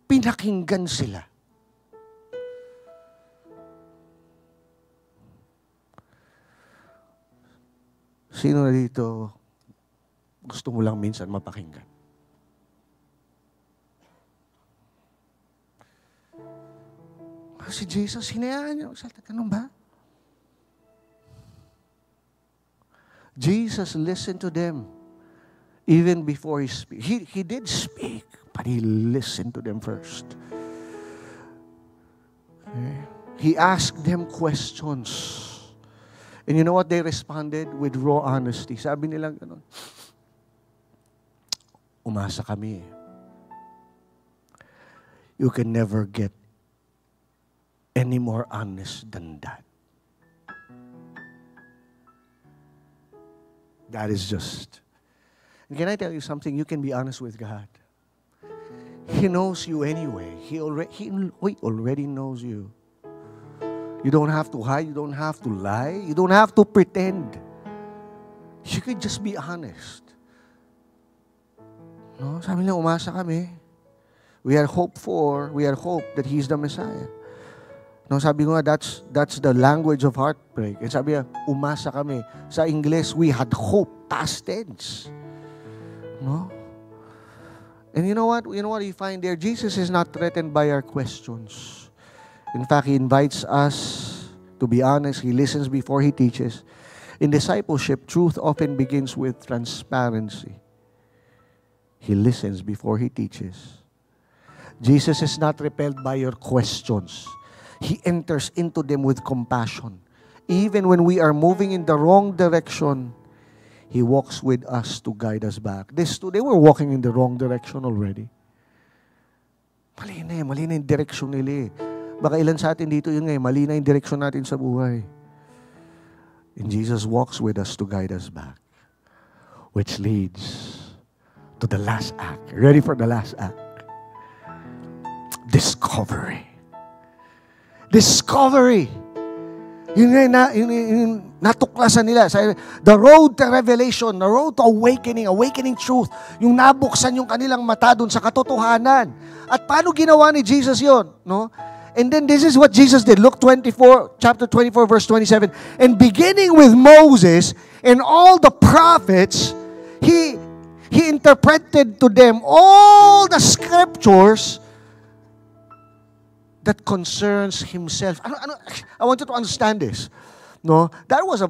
Pinakinggan sila. Sino na dito gusto mo lang minsan mapakinggan? Si Jesus, hinayaan niya. Ganun ba? Jesus listened to them even before he speak. He did speak, but he listened to them first. Okay. He asked them questions. And you know what they responded? With raw honesty. Sabi nila ganun, umasa kami. You can never get any more honest than that. That is just. And can I tell you something? You can be honest with God. He knows you anyway. He already knows you. You don't have to hide. You don't have to lie. You don't have to pretend. You could just be honest. No, sabi niya, umasa kami. We had hope that He's the Messiah. No, sabi ko nga, that's the language of heartbreak. And sabi niya, umasa kami. Sa English, we had hope, past tense. No? And you know what? You know what you find there? Jesus is not threatened by our questions. In fact, He invites us to be honest. He listens before He teaches. In discipleship, truth often begins with transparency. He listens before He teaches. Jesus is not repelled by your questions. He enters into them with compassion. Even when we are moving in the wrong direction, He walks with us to guide us back. These two, they were walking in the wrong direction already. Mali na yung direksyon nila eh. Baka ilan sa atin dito yun nga, mali na yung direksyon natin sa buhay. And Jesus walks with us to guide us back. Which leads to the last act. Ready for the last act? Discovery. Discovery. Yun nga yung natuklasan nila. The road to revelation, the road to awakening truth. Yung nabuksan yung kanilang mata dun sa katotohanan. At paano ginawa ni Jesus yun? No? And then this is what Jesus did. Luke 24, chapter 24, verse 27. And beginning with Moses and all the prophets, He interpreted to them all the scriptures that concerns Himself. I want you to understand this. No, that was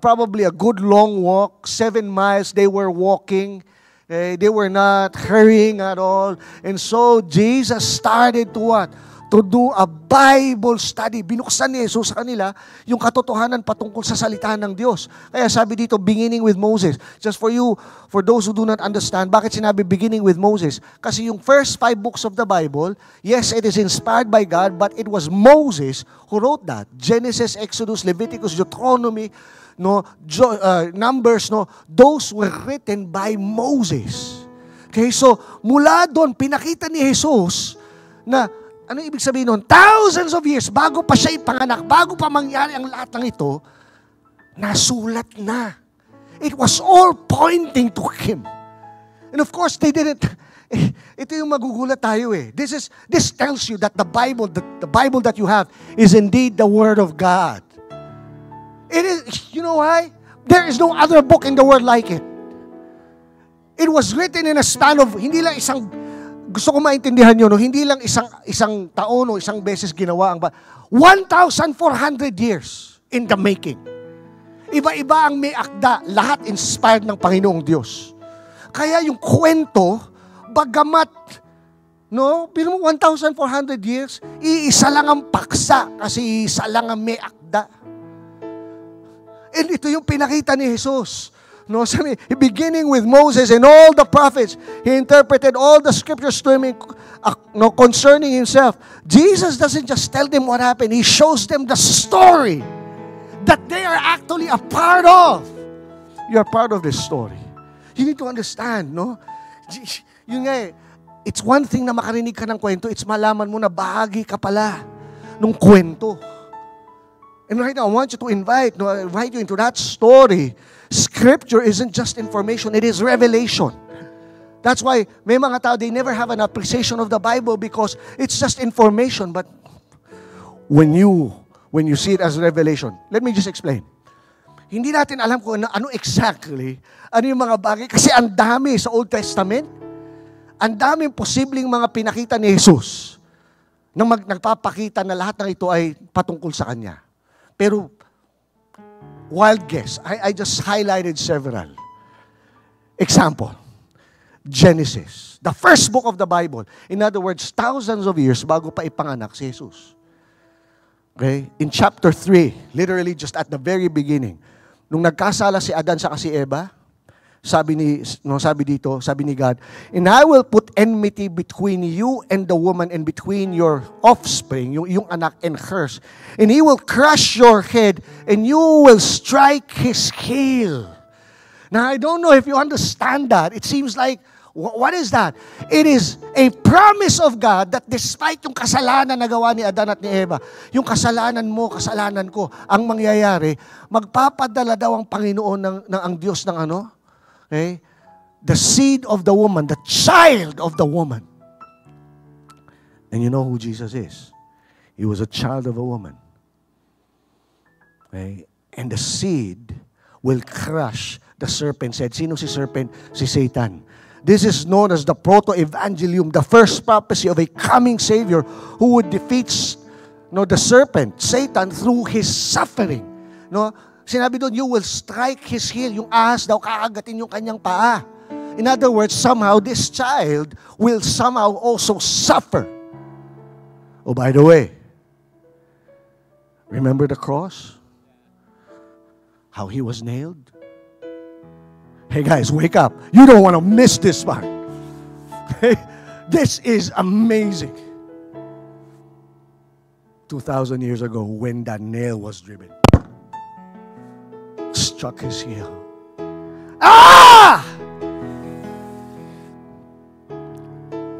probably a good long walk. 7 miles they were walking. They were not hurrying at all. And so Jesus started to what? To do a Bible study. Binuksan ni Jesus sa kanila yung katotohanan patungkol sa salita ng Diyos. Kaya sabi dito, beginning with Moses. Just for you, for those who do not understand, bakit sinabi beginning with Moses? Kasi yung first 5 books of the Bible, yes, it is inspired by God, but it was Moses who wrote that. Genesis, Exodus, Leviticus, Deuteronomy, Numbers, those were written by Moses. Okay, so mula doon, pinakita ni Jesus na ano ibig sabihin nun? Thousands of years bago pa siya ipanganak, bago pa mangyari ang lahat ng ito, nasulat na. It was all pointing to Him. And of course, they didn't. Ito yung magugulat tayo eh. This tells you that the Bible that you have is indeed the Word of God. It is. You know why? There is no other book in the world like it. It was written in a span of hindi lang isang. Gusto ko maintindihan nyo, hindi lang isang taon o isang beses ginawa ang 1,400 years in the making. Iba-iba ang may akda, lahat inspired ng Panginoong Diyos. Kaya yung kwento, bagamat, pero 1,400 years, iisa lang ang paksa kasi isa lang ang may akda. And ito yung pinakita ni Jesus. No, sabi, beginning with Moses and all the prophets, He interpreted all the scriptures to him concerning Himself. Jesus doesn't just tell them what happened. He shows them the story that they are actually a part of. You are part of this story. You need to understand, no? Yun nga it's one thing na makarinig ka ng kwento, it's malaman mo na bahagi ka pala nung kwento. And right now, I want you to invite you into that story. Scripture isn't just information, it is revelation. That's why may mga tao, they never have an appreciation of the Bible because it's just information. But when you see it as revelation, let me just explain. Hindi natin alam kung ano exactly, ano yung mga bagay. Kasi ang dami sa Old Testament, ang daming posibleng mga pinakita ni Jesus na nagpapakita na lahat ng ito ay patungkol sa Kanya. Pero, wild guess, I just highlighted several. Example, Genesis, the first book of the Bible. In other words, thousands of years bago pa ipanganak si Jesus. Okay? In chapter 3, literally just at the very beginning, nung nagkasala si Adan sa si Eva, sabi ni God, and I will put enmity between you and the woman and between your offspring, yung anak, and hers. And he will crush your head and you will strike his heel. Now, I don't know if you understand that. It seems like, what is that? It is a promise of God that despite yung kasalanan na gawa ni Adan at ni Eva, yung kasalanan mo, kasalanan ko, ang mangyayari, magpapadala daw ang Panginoon ng ang Diyos ng ano? Okay? The seed of the woman, the child of the woman. And you know who Jesus is? He was a child of a woman. Okay? And the seed will crush the serpent's head. Sino si serpent? Si Satan. This is known as the proto-evangelium, the first prophecy of a coming Savior who would defeat the serpent, Satan, through His suffering. No? Sinabi doon, you will strike his heel. Yung ahas daw, kakagatin yung kanyang paa. In other words, somehow, this child will somehow also suffer. Oh, by the way, remember the cross? How He was nailed? Hey guys, wake up. You don't want to miss this part. This is amazing. 2,000 years ago, when that nail was driven, struck his heel. Ah!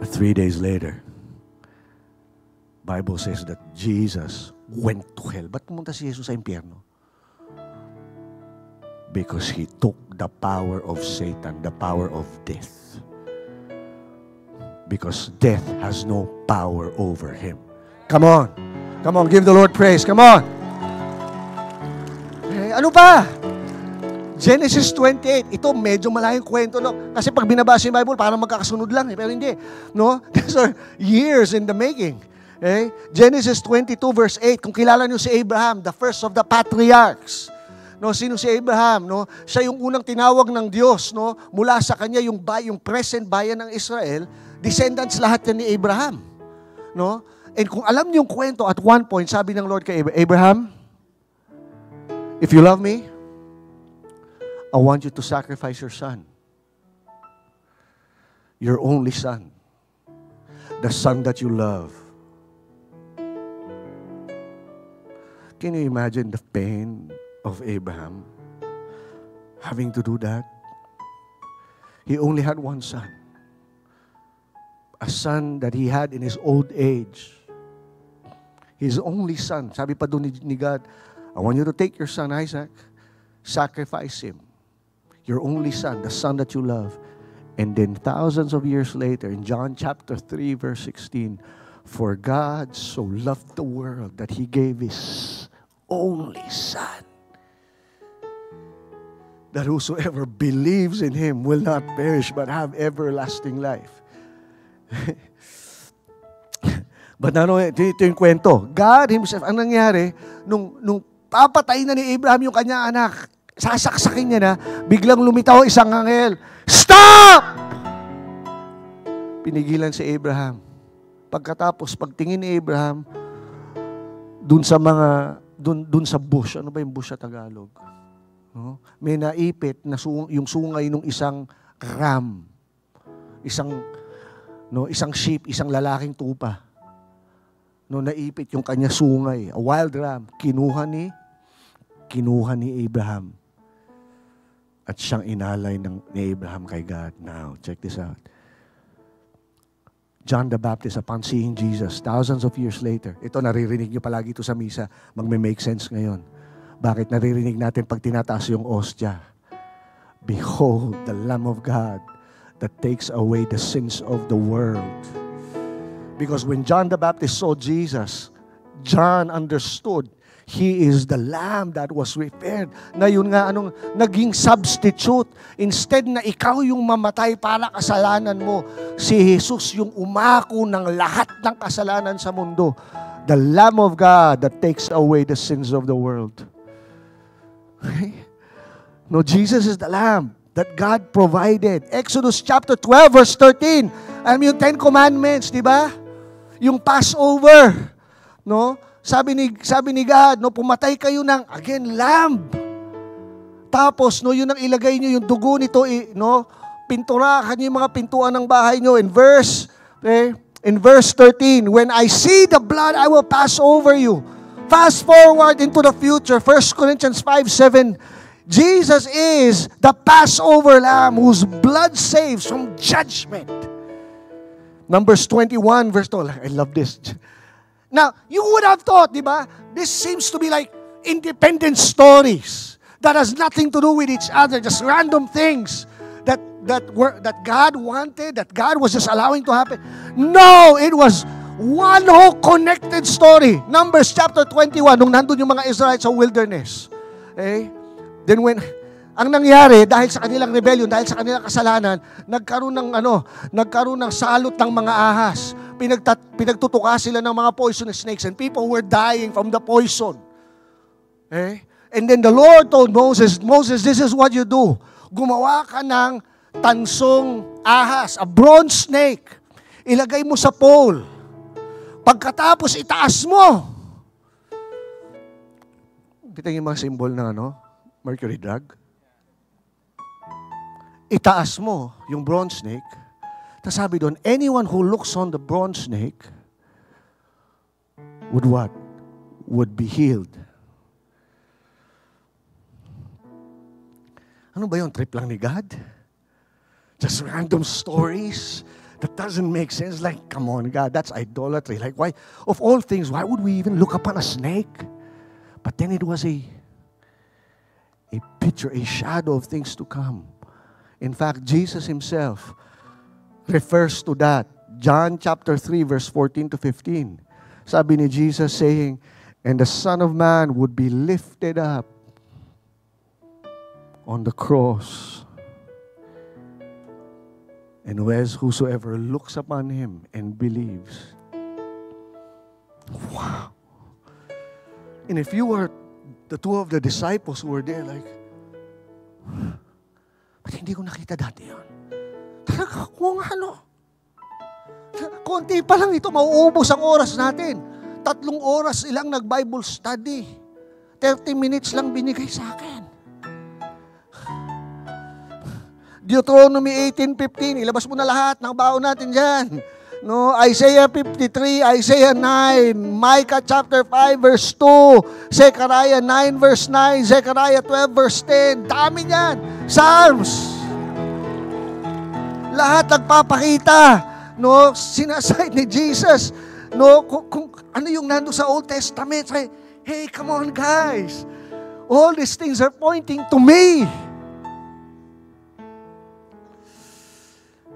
3 days later, Bible says that Jesus went to hell. Ba't pumunta si Jesus sa impyerno? Because He took the power of Satan, the power of death. Because death has no power over Him. Come on. Come on, give the Lord praise. Come on. Ano pa? Genesis 28. Ito, medyo malayong kwento, no? Kasi pag binabasa yung Bible, parang magkakasunod lang. Pero hindi. No? These are years in the making. Okay? Genesis 22 verse 8. Kung kilala niyo si Abraham, the first of the patriarchs. No, sino si Abraham, no? Siya yung unang tinawag ng Diyos, no? Mula sa kanya yung present bayan ng Israel, descendants lahat yan ni Abraham, no? And kung alam niyo yung kwento, at one point sabi ng Lord kay Abraham, if you love me, I want you to sacrifice your son. Your only son. The son that you love. Can you imagine the pain of Abraham having to do that? He only had one son. A son that he had in his old age. His only son. Sabi pa doon ni God, I want you to take your son Isaac, sacrifice him. Your only son, the son that you love. And then thousands of years later, in John chapter 3, verse 16, for God so loved the world that He gave His only son, that whosoever believes in Him will not perish but have everlasting life. But ito yung kwento. God Himself, ang nangyari, nung papatay na ni Abraham yung kanyang anak, sasaksakin niya na, biglang lumitaw isang anghel. Stop! Pinigilan si Abraham. Pagkatapos, pagtingin ni Abraham, dun sa bush, ano ba yung bush sa Tagalog? No? May naipit na yung sungay ng isang ram. Isang sheep, isang lalaking tupa. No, naipit yung kanya sungay. A wild ram. Kinuha ni Abraham. At siyang inalay ni Abraham kay God. Now, check this out. John the Baptist, upon seeing Jesus, thousands of years later, ito naririnig nyo palagi ito sa misa, magme-make sense ngayon. Bakit naririnig natin pag tinataas yung ostya? Behold, the Lamb of God that takes away the sins of the world. Because when John the Baptist saw Jesus, John understood He is the Lamb that was prepared. Na yun nga, naging substitute. Instead na ikaw yung mamatay para kasalanan mo, si Jesus yung umako ng lahat ng kasalanan sa mundo. The Lamb of God that takes away the sins of the world. Okay? No, Jesus is the Lamb that God provided. Exodus chapter 12 verse 13. Yung 10 Commandments, di ba? Yung Passover. No? Sabi ni God, no, pumatay kayo ng, again, lamb. Tapos, no, yun ang ilagay nyo, yung dugo nito, no, pinturahan nyo yung mga pintuan ng bahay nyo. In verse 13, when I see the blood, I will pass over you. Fast forward into the future, 1 Corinthians 5:7, Jesus is the Passover lamb whose blood saves from judgment. Numbers 21, verse 2, I love this. Now, you would have thought, di ba, this seems to be like independent stories that has nothing to do with each other, just random things that God wanted, that God was just allowing to happen. No, it was one whole connected story. Numbers chapter 21, nung nandun yung mga Israelites sa wilderness. Okay? Then when, ang nangyari, dahil sa kanilang rebellion, dahil sa kanilang kasalanan, nagkaroon ng salot ng mga ahas. Pinagtutuka sila ng mga poisonous snakes and people were dying from the poison. Okay? And then the Lord told Moses, this is what you do. Gumawa ka ng tansong ahas, a bronze snake. Ilagay mo sa pole. Pagkatapos, itaas mo. Kita yung mga symbol ng mercury drug. Itaas mo yung bronze snake. Tapos sabi doon, anyone who looks on the bronze snake would what? Would be healed. Ano ba yun? Trip lang ni God? Just random stories that doesn't make sense. Like, come on, God, that's idolatry. Like, why? Of all things, why would we even look upon a snake? But then it was a picture, a shadow of things to come. In fact, Jesus Himself refers to that. John chapter 3 verse 14 to 15. Sabi ni Jesus saying, and the Son of Man would be lifted up on the cross. And whosoever looks upon Him and believes. Wow. And if you were the two of the disciples who were there, like, ba't hindi ko nakita dati yun? Talaga, kung konti pa lang ito, mauubos ang oras natin. 3 oras ilang nag-Bible study. 30 minutes lang binigay sa akin. Deuteronomy 18:15, ilabas mo na lahat ng baon natin dyan. No, Isaiah 53, Isaiah 9, Micah chapter 5 verse 2, Zechariah 9 verse 9, Zechariah 12 verse 10, dami niyan. Psalms. Lahat nagpapakita, no, sinaside ni Jesus, no, kung ano yung nando sa Old Testament. Say, hey, come on guys. All these things are pointing to me.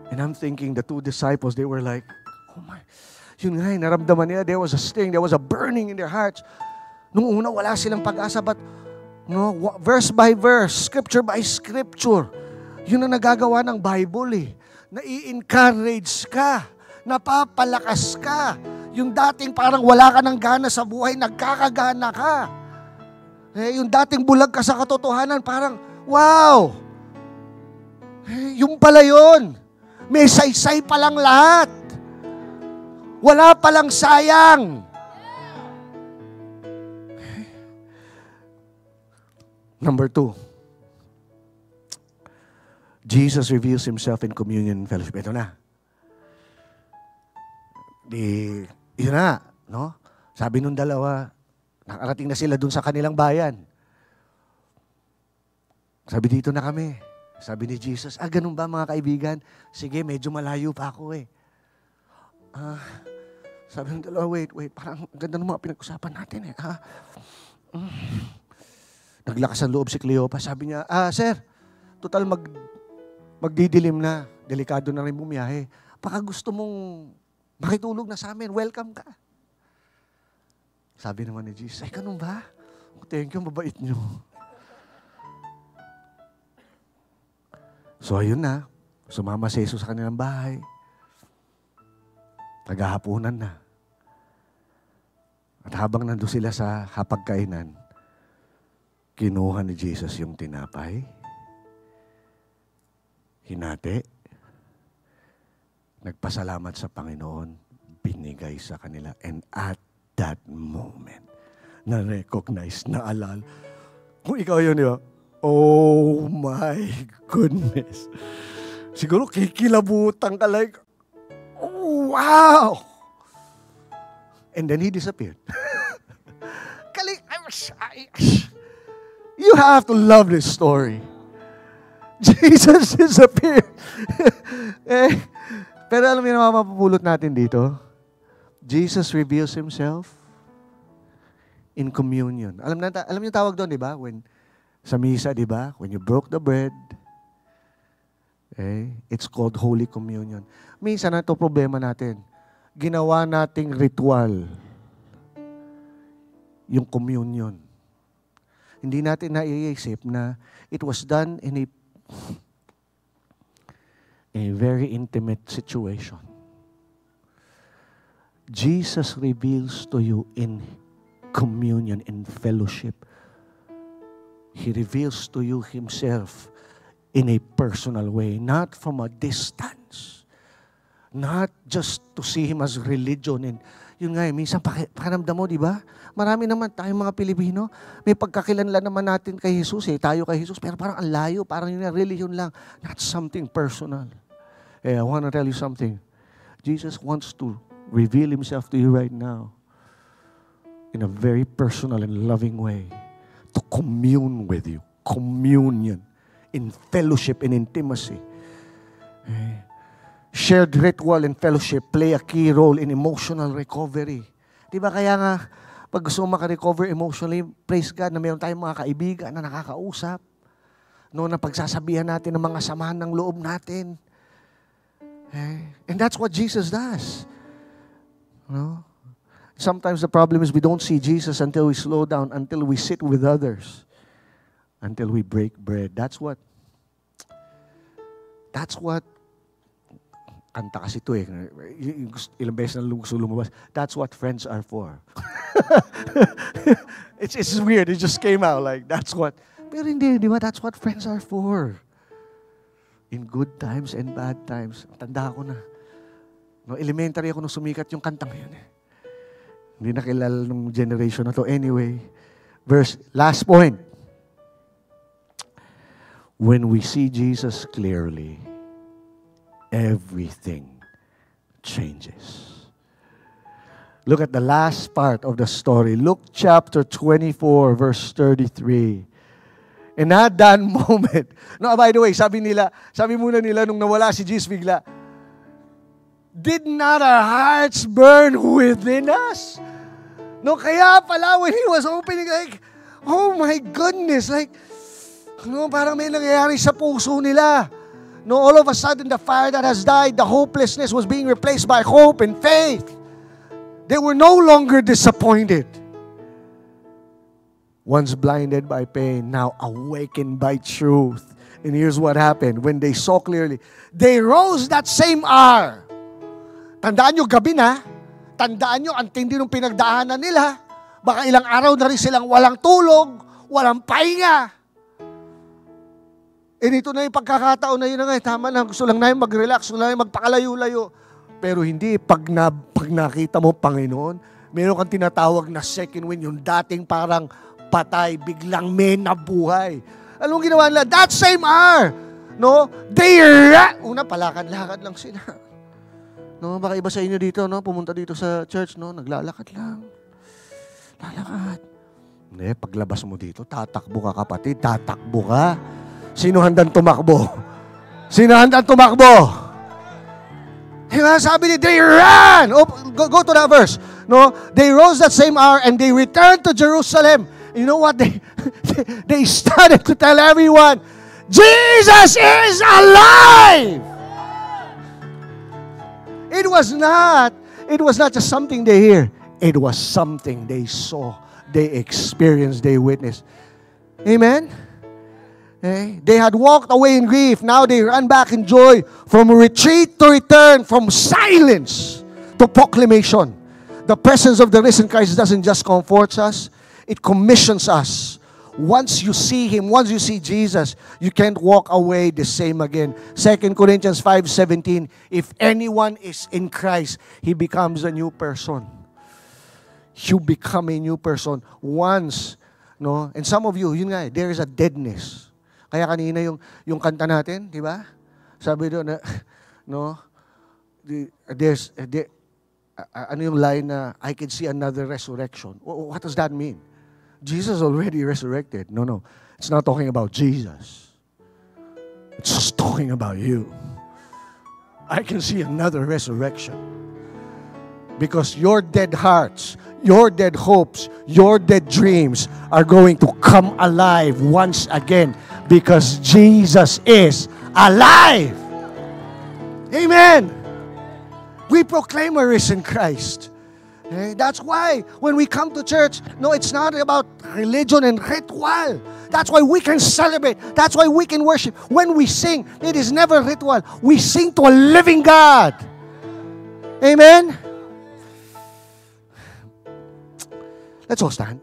And I'm thinking the two disciples, they were like, oh my, yun nga, naramdaman nila, there was a sting, there was a burning in their hearts. Nung una, wala silang pag-asa, but no, verse by verse, scripture by scripture, yun ang nagagawa ng Bible eh. Nai-encourage ka, napapalakas ka. Yung dating parang wala ka ng gana sa buhay, nagkakagana ka. Eh, yung dating bulag ka sa katotohanan, parang, wow! Eh, yung pala yun. May saysay palang lahat. Wala palang sayang. Number 2, Jesus reveals Himself in communion and fellowship. Ito na. Yun na, no? Sabi nung dalawa, nakarating na sila dun sa kanilang bayan. Sabi, dito na kami. Sabi ni Jesus, ganun ba mga kaibigan? Sige, medyo malayo pa ako eh. Sabi ng dalawa, wait, parang ang ganda ng mga pinag-usapan natin eh. Naglakas ang loob si Cleopas. Sabi niya, sir, total magdidilim na. Delikado na rin bumiyahe. Baka gusto mong makitulog na sa amin, welcome ka. Sabi naman ni Jesus, ganun ba? Thank you, mabait niyo. So ayun na, sumama si Jesus sa kanilang bahay. Tagahapunan na. At habang nandun sila sa hapagkainan, kinuha ni Jesus yung tinapay, hinati, nagpasalamat sa Panginoon, binigay sa kanila. And at that moment, na-recognize, naalala. Kung ikaw yun, di ba? Oh my goodness. Siguro kikilabutan ka like, oh, wow! And then he disappeared. You have to love this story. Jesus disappeared. Pero alam niyo na mapapulot natin dito? Jesus reveals Himself in communion. Alam niyo tawag doon, di ba? Sa misa, di ba? When you broke the bread, it's called Holy Communion. Minsan na ito problema natin. Ginawa nating ritual yung communion. Hindi natin naiisip na it was done in a very intimate situation. Jesus reveals to you in communion, in fellowship. He reveals to you Himself in a personal way, not from a distance. Not just to see Him as religion. And yun nga, minsan pakiramdam mo, di ba? Marami naman tayong mga Pilipino, may pagkakilanlan naman natin kay Jesus, tayo kay Jesus, pero parang ang layo, parang yun na, religion lang. Not something personal. I want to tell you something. Jesus wants to reveal Himself to you right now in a very personal and loving way. To commune with you. Communion. In fellowship and intimacy. Shared ritual and fellowship play a key role in emotional recovery. Diba kaya nga, pag gusto mo maka-recover emotionally, praise God na mayroon tayong mga kaibigan na nakakausap. No, na pagsasabihan natin ng mga samahan ng loob natin. And that's what Jesus does. No? Sometimes the problem is we don't see Jesus until we slow down, until we sit with others, until we break bread. That's what kanta kasi ito ilang beses na gusto lumabas. That's what friends are for. It's weird. It just came out like, that's what. Pero hindi, di ba? That's what friends are for. In good times and bad times. Tanda ko na. No, elementary ako nung sumikat yung kantang yun. Hindi na kilala nung generation na to. Anyway, last point. When we see Jesus clearly, everything changes. Look at the last part of the story. Luke chapter 24, verse 33. And at that moment, no, by the way, sabi muna nila nung nawala si Jesus bigla, did not our hearts burn within us? No, kaya pala when He was opening, like, oh my goodness, like, no, parang may nangyayari sa puso nila. No, all of a sudden, the fire that has died, the hopelessness was being replaced by hope and faith. They were no longer disappointed. Once blinded by pain, now awakened by truth. And here's what happened. When they saw clearly, they rose that same hour. Tandaan nyo, gabi na. Tandaan nyo, ang tindi ng pinagdaanan nila. Baka ilang araw na rin silang walang tulog, walang pahinga. Ito na yung pagkakataon na yun na nga, tama na, gusto lang na yung mag-relax, gusto lang yung magpakalayo-layo. Pero hindi, pag nakita mo, Panginoon, meron kang tinatawag na second wind, yung dating parang patay, biglang may nabuhay. Anong ginawa nila? That same hour, No? Una, palakad-lakad lang sila. No, baka iba sa inyo dito, no? Pumunta dito sa church, no? Naglalakad lang. Lalakad. Hindi, paglabas mo dito, tatakbo ka, kapatid. Tatakbo ka. Sino handang tumakbo? Sino handang tumakbo? Diba? Sabi ni, they ran. Oh, go to that verse. No? They rose that same hour and they returned to Jerusalem. You know what? They started to tell everyone, Jesus is alive! It was not just something they hear. It was something they saw, they experienced, they witnessed. Amen? Okay? They had walked away in grief. Now they run back in joy. From retreat to return, from silence to proclamation. The presence of the risen Christ doesn't just comfort us, it commissions us. Once you see Him, once you see Jesus, you can't walk away the same again. 2 Corinthians 5:17, if anyone is in Christ, he becomes a new person. You become a new person once, no? And some of you, yun nga, there is a deadness. Kaya kanina yung kanta natin, di ba? Sabi doon na, no? Ano yung line na, I can see another resurrection. What does that mean? Jesus already resurrected. No. It's not talking about Jesus. It's just talking about you. I can see another resurrection. Because your dead hearts, your dead hopes, your dead dreams are going to come alive once again because Jesus is alive. Amen. We proclaim a risen Christ. Okay? That's why when we come to church, no, it's not about religion and ritual. That's why we can celebrate. That's why we can worship. When we sing, it is never ritual. We sing to a living God. Amen? Let's all stand.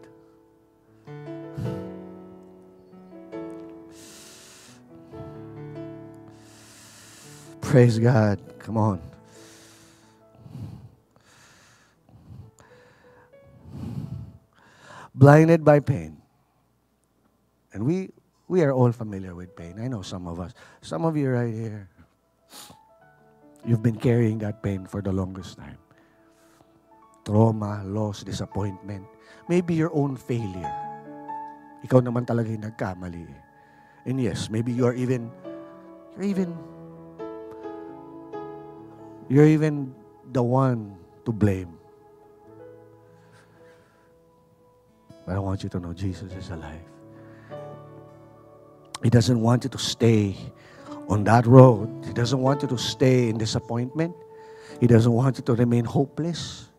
Praise God. Come on. Blinded by pain. And we are all familiar with pain. I know some of us. Some of you right here, you've been carrying that pain for the longest time. Trauma, loss, disappointment. Maybe your own failure. Ikaw naman talaga yung nagkamali. And yes, maybe you're even the one to blame. But I want you to know Jesus is alive. He doesn't want you to stay on that road. He doesn't want you to stay in disappointment. He doesn't want you to remain hopeless.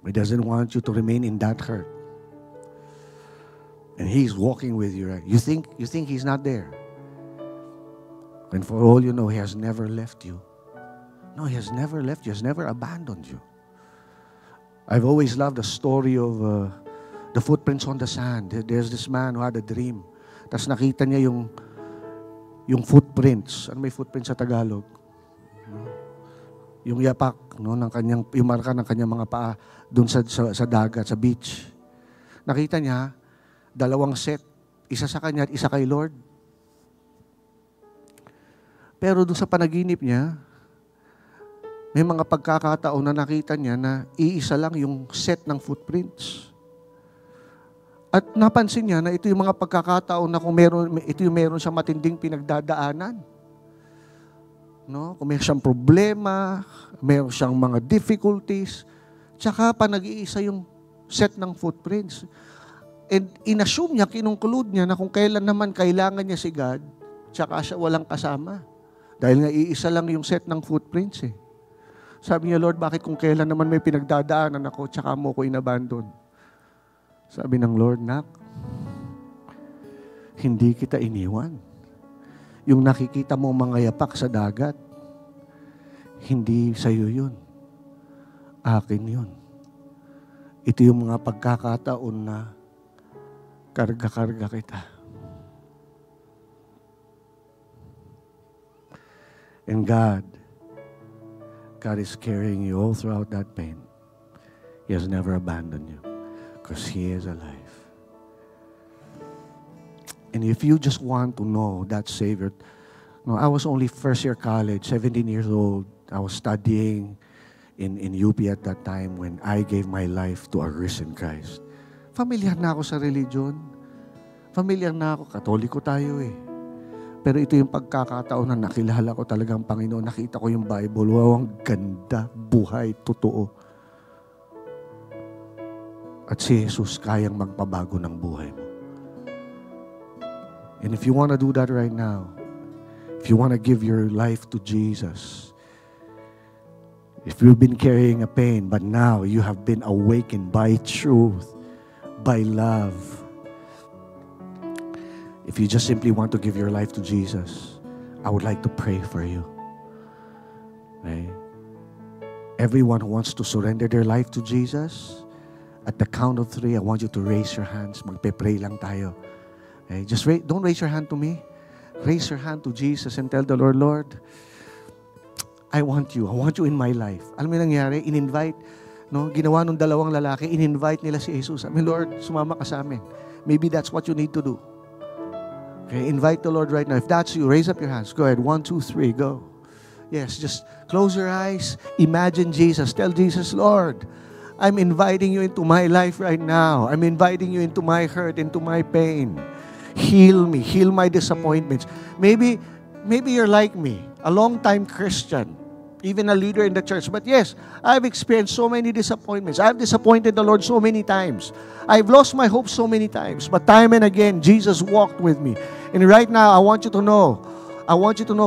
He doesn't want you to remain in that hurt. And He's walking with you, right? You think He's not there. And for all you know, He has never left you. No, He has never left you. He has never abandoned you. I've always loved the story of the footprints on the sand. There's this man who had a dream. Tapos nakita niya yung footprints. Ano may footprints sa Tagalog? Yung yapak, no, yung marka ng kanyang mga paa doon sa dagat, sa beach. Nakita niya, 2 set. Isa sa kanya at isa kay Lord. Pero doon sa panaginip niya, may mga pagkakataon na nakita niya na iisa lang yung set ng footprints. At napansin niya na ito yung mga pagkakataon na ito yung meron siyang matinding pinagdadaanan. No? Kung meron siyang problema, meron siyang mga difficulties, tsaka pa nag-iisa yung set ng footprints. And inassume niya, kinungkulod niya na kung kailan naman kailangan niya si God, tsaka siya walang kasama. Dahil nga iisa lang yung set ng footprints eh. Sabi niya, Lord, bakit kung kailan naman may pinagdadaanan ako, tsaka mo ko inabandon? Sabi ng Lord, Nak, hindi kita iniwan. Yung nakikita mo mga yapak sa dagat, hindi sa'yo yun. Akin yun. Ito yung mga pagkakataon na karga-karga kita. And God is carrying you all throughout that pain. He has never abandoned you because He is alive. And if you just want to know that Savior, no, I was only first year college, 17 years old. I was studying in UP at that time when I gave my life to a risen Christ. Familiar na ako sa religion. Familiar na ako. Katoliko tayo eh. Pero ito yung pagkakataon na nakilala ko talaga ang Panginoon. Nakita ko yung Bible. Wow, ang ganda. Buhay. Totoo. At si Jesus kayang magpabago ng buhay mo. And if you want to do that right now, if you want to give your life to Jesus, if you've been carrying a pain, but now you have been awakened by truth, by love, if you just simply want to give your life to Jesus, I would like to pray for you. Okay? Everyone who wants to surrender their life to Jesus, at the count of 3, I want you to raise your hands. Magpe-pray lang tayo. Okay? Just don't raise your hand to me. Raise your hand to Jesus and tell the Lord, Lord, I want you. I want you in my life. Alam mo yung nangyari? In-invite. No? Ginawa nung dalawang lalaki, in-invite nila si Jesus. Sabi, Lord, sumama ka sa amin. Maybe that's what you need to do. Okay, invite the Lord right now. If that's you, raise up your hands. Go ahead. 1, 2, 3, go. Yes, just close your eyes. Imagine Jesus. Tell Jesus, Lord, I'm inviting you into my life right now. I'm inviting you into my hurt, into my pain. Heal me. Heal my disappointments. Maybe you're like me, a long-time Christian, even a leader in the church. But yes, I've experienced so many disappointments. I've disappointed the Lord so many times. I've lost my hope so many times. But time and again, Jesus walked with me. And right now, I want you to know,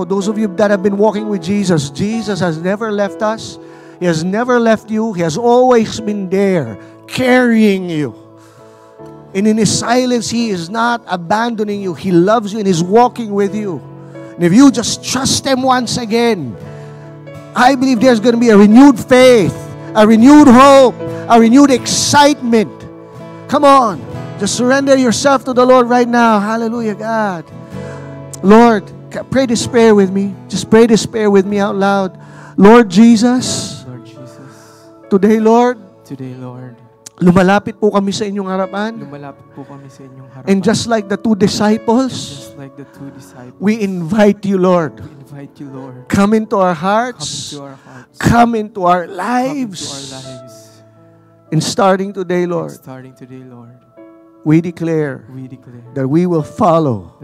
those of you that have been walking with Jesus, Jesus has never left us. He has never left you. He has always been there, carrying you. And in His silence, He is not abandoning you. He loves you and is walking with you. And if you just trust Him once again, I believe there's going to be a renewed faith, a renewed hope, a renewed excitement. Come on. Just surrender yourself to the Lord right now. Hallelujah, God. Lord, pray this prayer with me. Just pray this prayer with me out loud. Lord Jesus. Lord Jesus. Today, Lord. Today, Lord. Lumalapit po kami sa inyong harapan. Lumalapit po kami sa inyong harapan. And just like the two disciples, just like the two disciples, we invite you, Lord. we invite you, Lord. Come into our hearts. Come into our hearts. Come into our lives. Come into our lives. And starting today, Lord, And starting today, Lord, we declare that we will follow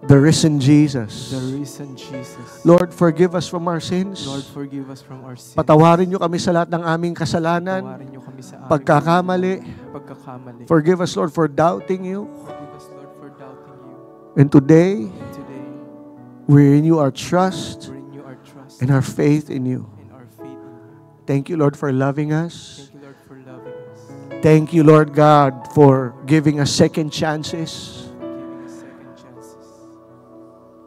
the risen Jesus. the risen Jesus. Lord, forgive us from our sins. Lord, forgive us from our sins. Patawarin niyo kami sa lahat ng aming kasalanan, Patawarin niyo kami sa aming pagkakamali. pagkakamali. Forgive us, Lord, for doubting you. Forgive us, Lord, for doubting you. And today, And today, we renew our trust renew our trust and our faith in you. and our faith in you. Thank you, Lord, for loving us. Thank you, Lord, for loving us. Thank you, Lord God, for giving us second chances. For giving us second chances.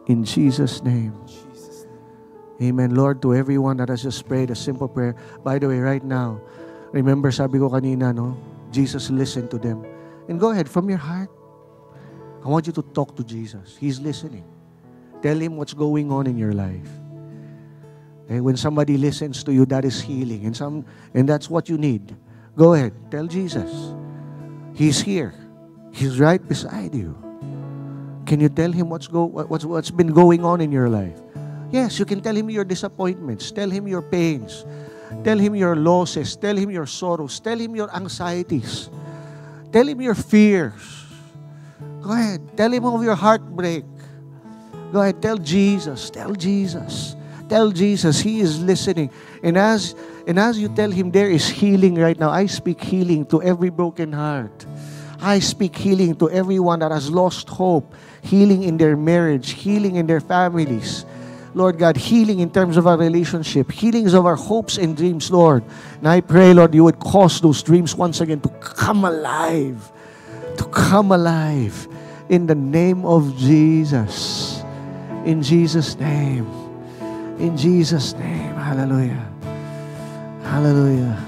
In Jesus' name. In Jesus' name. Amen. Lord, to everyone that has just prayed a simple prayer. By the way, right now, remember, sabi ko kanina, no? Jesus listened to them. And go ahead, from your heart, I want you to talk to Jesus. He's listening. Tell Him what's going on in your life. And when somebody listens to you, that is healing. And that's what you need. Go ahead. Tell Jesus. He's here. He's right beside you. Can you tell Him what's been going on in your life? Yes, you can tell Him your disappointments. Tell Him your pains. Tell Him your losses. Tell Him your sorrows. Tell Him your anxieties. Tell Him your fears. Go ahead. Tell Him of your heartbreak. Go ahead. Tell Jesus. Tell Jesus. Tell Jesus. He is listening. And as you tell Him, there is healing right now. I speak healing to every broken heart. I speak healing to everyone that has lost hope. Healing in their marriage. Healing in their families. Lord God, healing in terms of our relationship. Healings of our hopes and dreams, Lord. And I pray, Lord, you would cause those dreams once again to come alive. To come alive. In the name of Jesus. In Jesus' name. In Jesus' name. Hallelujah. Hallelujah.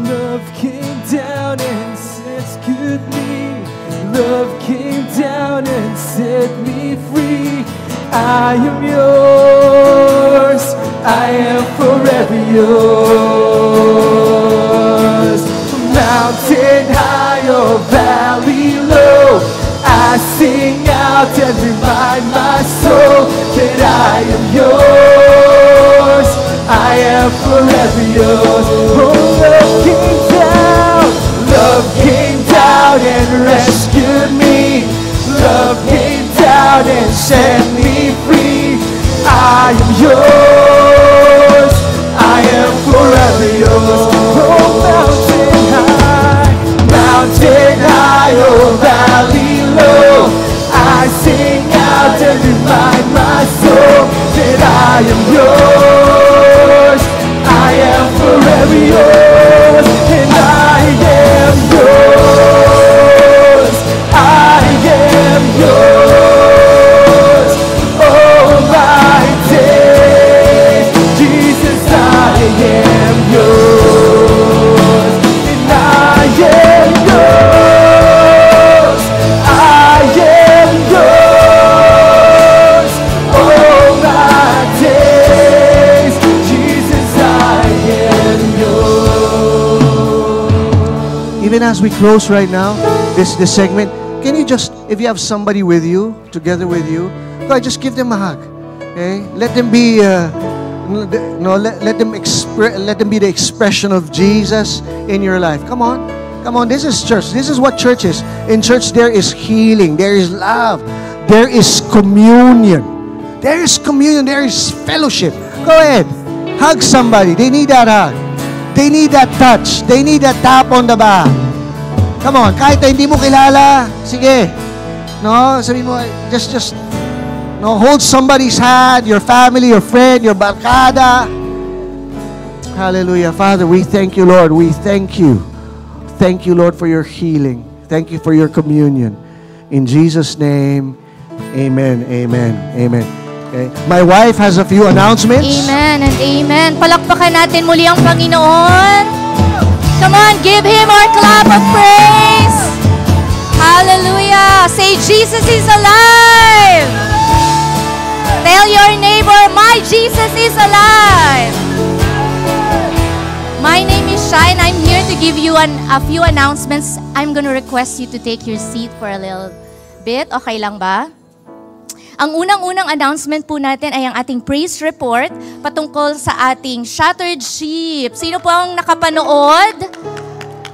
Love came down and rescued me. Love came down and set me free. I am yours. I am forever yours. Mountain high or valley low, I out and remind my soul that I am yours. I am forever yours. Oh, love came down and rescued me. Love came down and set me free. I am yours. I am forever yours. Oh, mountain high, oh, valley low. I sing out and remind my soul that I am yours. I am forever yours, and I am yours. I am yours. All my days, Jesus, I am yours, and I am yours. I am yours. All my days, Jesus, I am yours. Even as we close right now, this segment, can you just, if you have somebody with you, together with you, go ahead, just give them a hug. Okay? Let them be, let them be the expression of Jesus in your life. Come on. Come on, this is church. This is what church is. In church, there is healing. There is love. There is communion. There is communion. There is fellowship. Go ahead. Hug somebody. They need that hug. They need that touch. They need that tap on the back. Come on. Kahit na hindi mo kilala, sige. No, sabihin mo, just, no, hold somebody's hand, your family, your friend, your barkada. Hallelujah. Father, we thank you, Lord. We thank you. Thank you, Lord, for your healing. Thank you for your communion. In Jesus' name, amen, amen, amen. Okay. My wife has a few announcements. Amen and amen. Palakpakan natin muli ang Panginoon. Come on, give Him our clap of praise. Hallelujah. Say, Jesus is alive. Tell your neighbor, my Jesus is alive. My name is Shai and I'm here to give you a few announcements. I'm gonna request you to take your seat for a little bit. Okay lang ba? Ang unang-unang announcement po natin ay ang ating praise report patungkol sa ating Shattered Sheep. Sino po ang nakapanood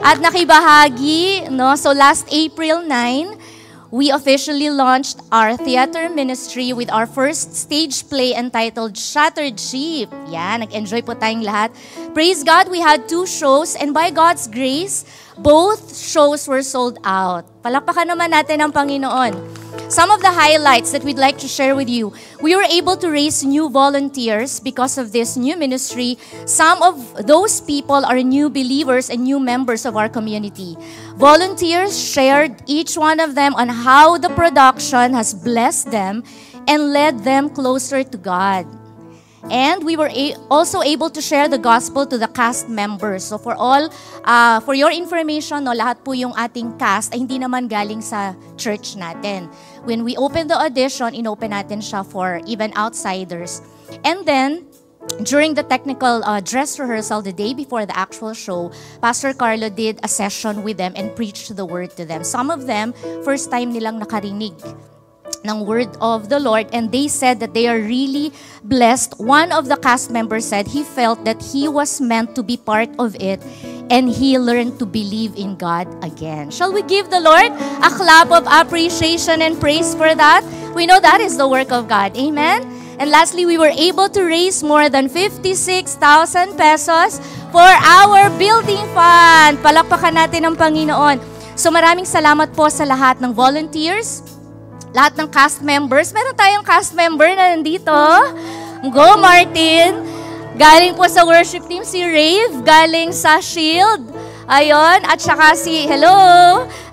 at nakibahagi? No? So last April 9, we officially launched our theater ministry with our first stage play entitled Shattered Sheep. Yan, nag-enjoy po tayong lahat. Praise God, we had 2 shows and by God's grace, both shows were sold out. Palakpakan naman natin ang Panginoon. Some of the highlights that we'd like to share with you. We were able to raise new volunteers because of this new ministry. Some of those people are new believers and new members of our community. Volunteers shared, each one of them, on how the production has blessed them and led them closer to God. And we were also able to share the gospel to the cast members. So for your information, no, lahat po yung ating cast ay hindi naman galing sa church natin. When we opened the audition, inopen natin siya for even outsiders. And then, during the technical dress rehearsal the day before the actual show, Pastor Carlo did a session with them and preached the word to them. Some of them, first time nilang nakarinig ng word of the Lord, and they said that they are really blessed. One of the cast members said he felt that he was meant to be part of it and he learned to believe in God again. Shall we give the Lord a clap of appreciation and praise for that? We know that is the work of God. Amen? And lastly, we were able to raise more than 56,000 pesos for our building fund. Palakpakan natin ang Panginoon. So maraming salamat po sa lahat ng volunteers, lahat ng cast members. Meron tayong cast member na nandito. Go, Martin! Galing po sa worship team si Rave, galing sa Shield. Ayun, at saka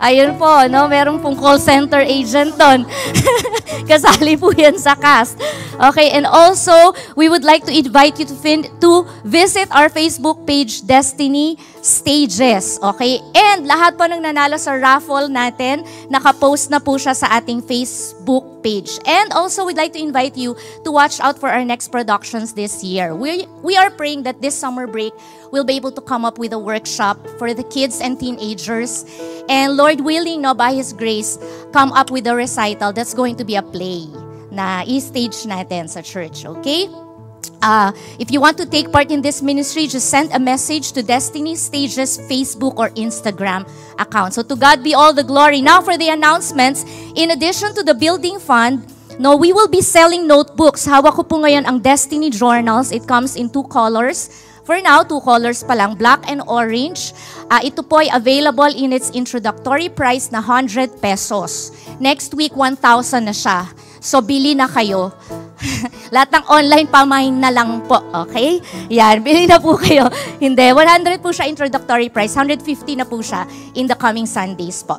ayun po, no, meron pong call center agent doon. Kasali po yan sa cast. Okay, and also, we would like to invite you to visit our Facebook page, Destiny Stages. Okay, and lahat po ng nanalo sa raffle natin, nakapost na po siya sa ating Facebook page. And also, we'd like to invite you to watch out for our next productions this year. We are praying that this summer break, we'll be able to come up with a workshop for the kids and teenagers. And Lord willing, no, by His grace, come up with a recital that's going to be a play na i-stage natin sa church, okay? If you want to take part in this ministry, just send a message to Destiny Stages Facebook or Instagram account. So to God be all the glory. Now for the announcements, in addition to the building fund, no, we will be selling notebooks. Hawak ko po ngayon ang Destiny Journals. It comes in 2 colors. For now, 2 colors pa lang, black and orange. Ito po ay available in its introductory price na 100 pesos. Next week, 1,000 na siya. So bili na kayo. Lahat ng online pamain na lang po, okay? Yan, bili na po kayo. Hindi, 100 po siya introductory price, 150 na po siya in the coming Sundays po.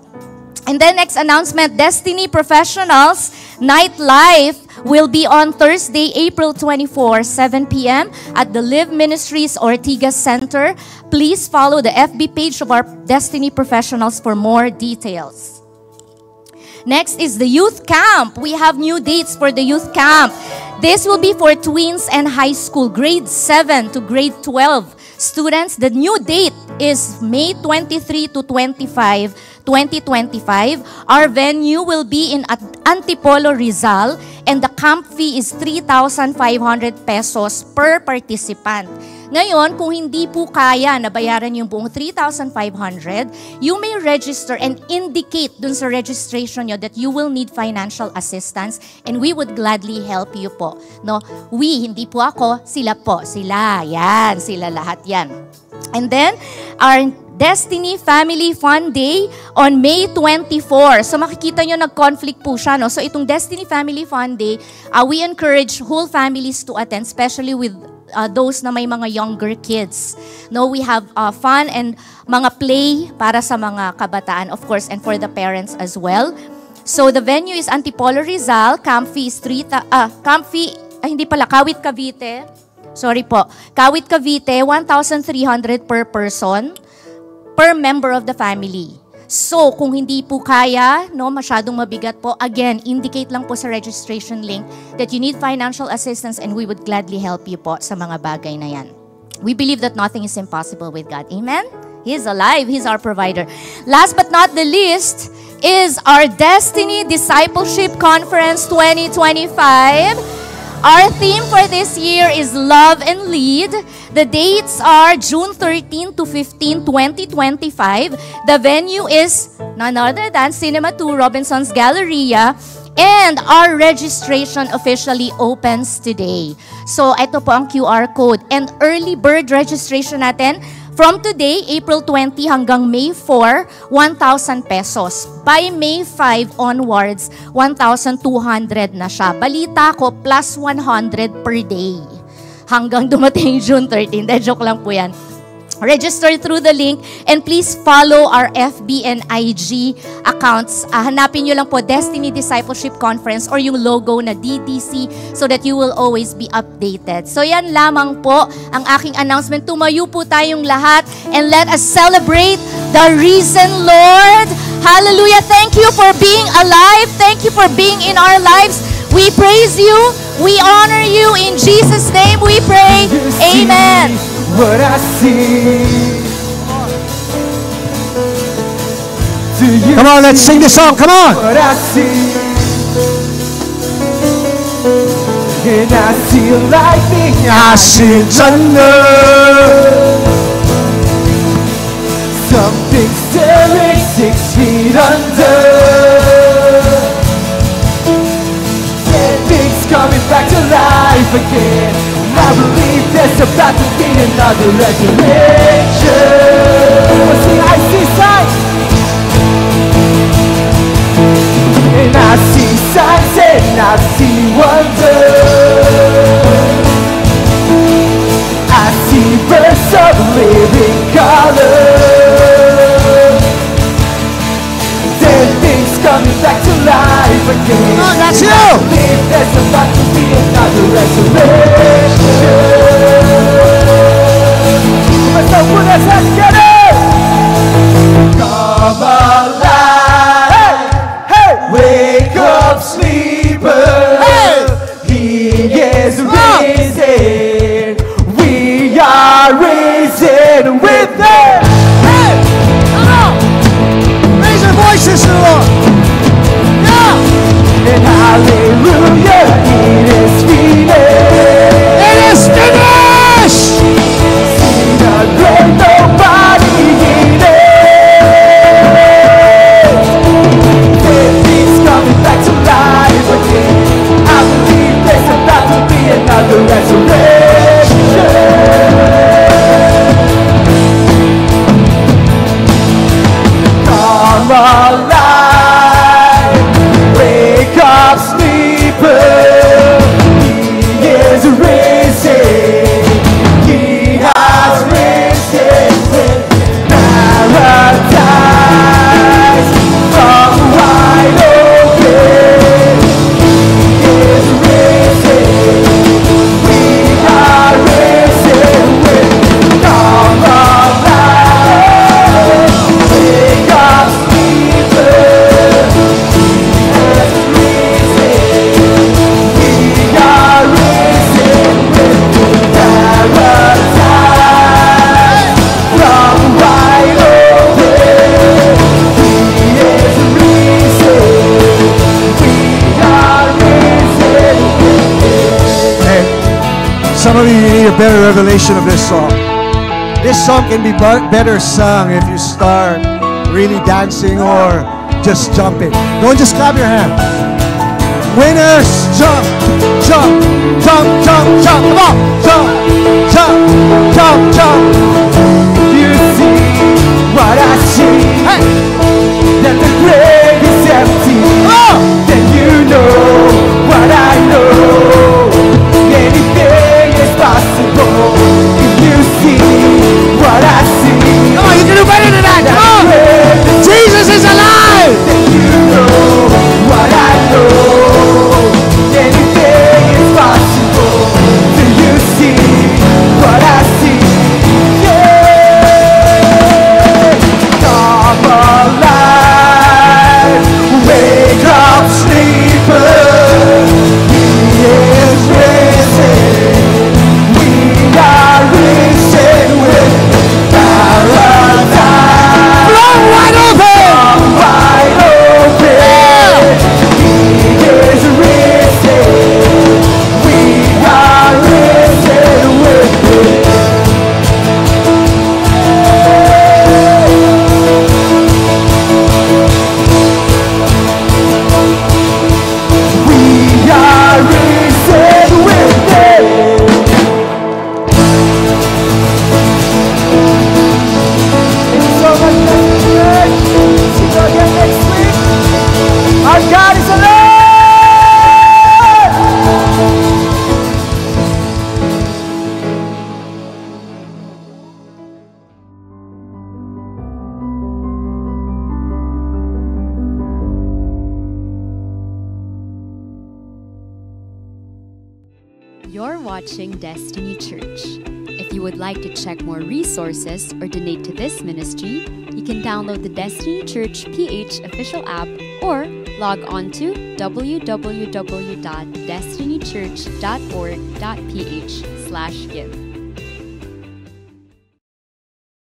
And then next announcement, Destiny Professionals Night Life will be on Thursday, April 24, 7 p.m. at the Live Ministries Ortigas Center. Please follow the FB page of our Destiny Professionals for more details. Next is the youth camp. We have new dates for the youth camp. This will be for tweens and high school, grade 7 to grade 12 students. The new date is May 23 to 25, 2025. Our venue will be in Antipolo, Rizal, and the camp fee is 3,500 pesos per participant. Ngayon, kung hindi po kaya na bayaran yung buong 3,500, you may register and indicate dun sa registration nyo that you will need financial assistance and we would gladly help you po. No? We, hindi po ako, sila po. Sila, yan, sila lahat yan. And then, our Destiny Family Fun Day on May 24. So makikita nyo nag-conflict po siya. No? So itong Destiny Family Fun Day, we encourage whole families to attend, especially with those na may mga younger kids. No, we have fun and mga play para sa mga kabataan, of course, and for the parents as well. So the venue is Antipolo, Rizal. Camp fee is Kawit Cavite. Sorry po. Kawit Cavite, 1,300 per person, per member of the family. So, kung hindi po kaya, no, masyadong mabigat po, again, indicate lang po sa registration link that you need financial assistance and we would gladly help you po sa mga bagay na yan. We believe that nothing is impossible with God. Amen? He is alive. He's our provider. Last but not the least is our Destiny Discipleship Conference 2025. Our theme for this year is Love and Lead. The dates are June 13 to 15, 2025. The venue is none other than Cinema 2 Robinson's Galleria. And our registration officially opens today. So, ito po ang QR code. And early bird registration natin from today, April 20 hanggang May 4, 1,000 pesos. By May 5 onwards, 1,200 na siya. Balita ko, plus 100 per day. Hanggang dumating June 13. Joke lang po yan. Register through the link and please follow our FB and IG accounts. Hanapin nyo lang po Destiny Discipleship Conference or yung logo na DDC so that you will always be updated. So yan lamang po ang aking announcement. Tumayo po tayong lahat and let us celebrate the risen Lord. Hallelujah. Thank you for being alive. Thank you for being in our lives. We praise you. We honor you. In Jesus' name we pray. Amen. What I see. Come on, let's sing this song. Come on. What I see. And I see lightning. I see thunder. Something stirring 6 feet under. Dead things coming back to life again. I believe there's about to be another resurrection. I see signs. And I see signs and I see wonders. I see bursts of living color. Dead things coming back to life again. Oh, that's you. I believe there's about to be another resurrection. Let's put us together. Come alive. Hey, hey. Wake up, sleeper. Hey. He is risen. We are risen with him. Hey. Hallelujah, it is finished. It is finished! See the great nobody in it. Everything's coming back to life again. I believe there's about to be another resurrection. Come alive, wake up, sleeper. He is risen. He has risen with paradise from wide open. He is risen. We are risen with come alive. Wake up, sleeper. He has risen. We are risen with paradise from wide open. He is risen. We are risen with Hey, some of you need a better revelation of this song. This song can be better sung if you start really dancing or just jumping. Don't just clap your hands. Winners, jump, jump, jump, jump, jump. Come on, jump, jump, jump, jump. You see what I see. Hey, That the grave is empty. oh, Then you know what I know. Anything is possible if you see what I see. come on, you can do better than that. Come on, Jesus is alive. Then you know what I know. Anything is possible. Do you see what I see? Yeah. Come alive. Wake up, sleeper. He is risen. We are risen with paradise. Blow wide open. Wide open. He is risen. We are risen with Him. We are risen with Him. Thank you so much, Pastor Church. See you again next week. Our God is alive! You're watching Destiny Church. If you would like to check more resources or donate to this ministry, you can download the Destiny Church PH official app or log on to www.destinychurch.org.ph/give.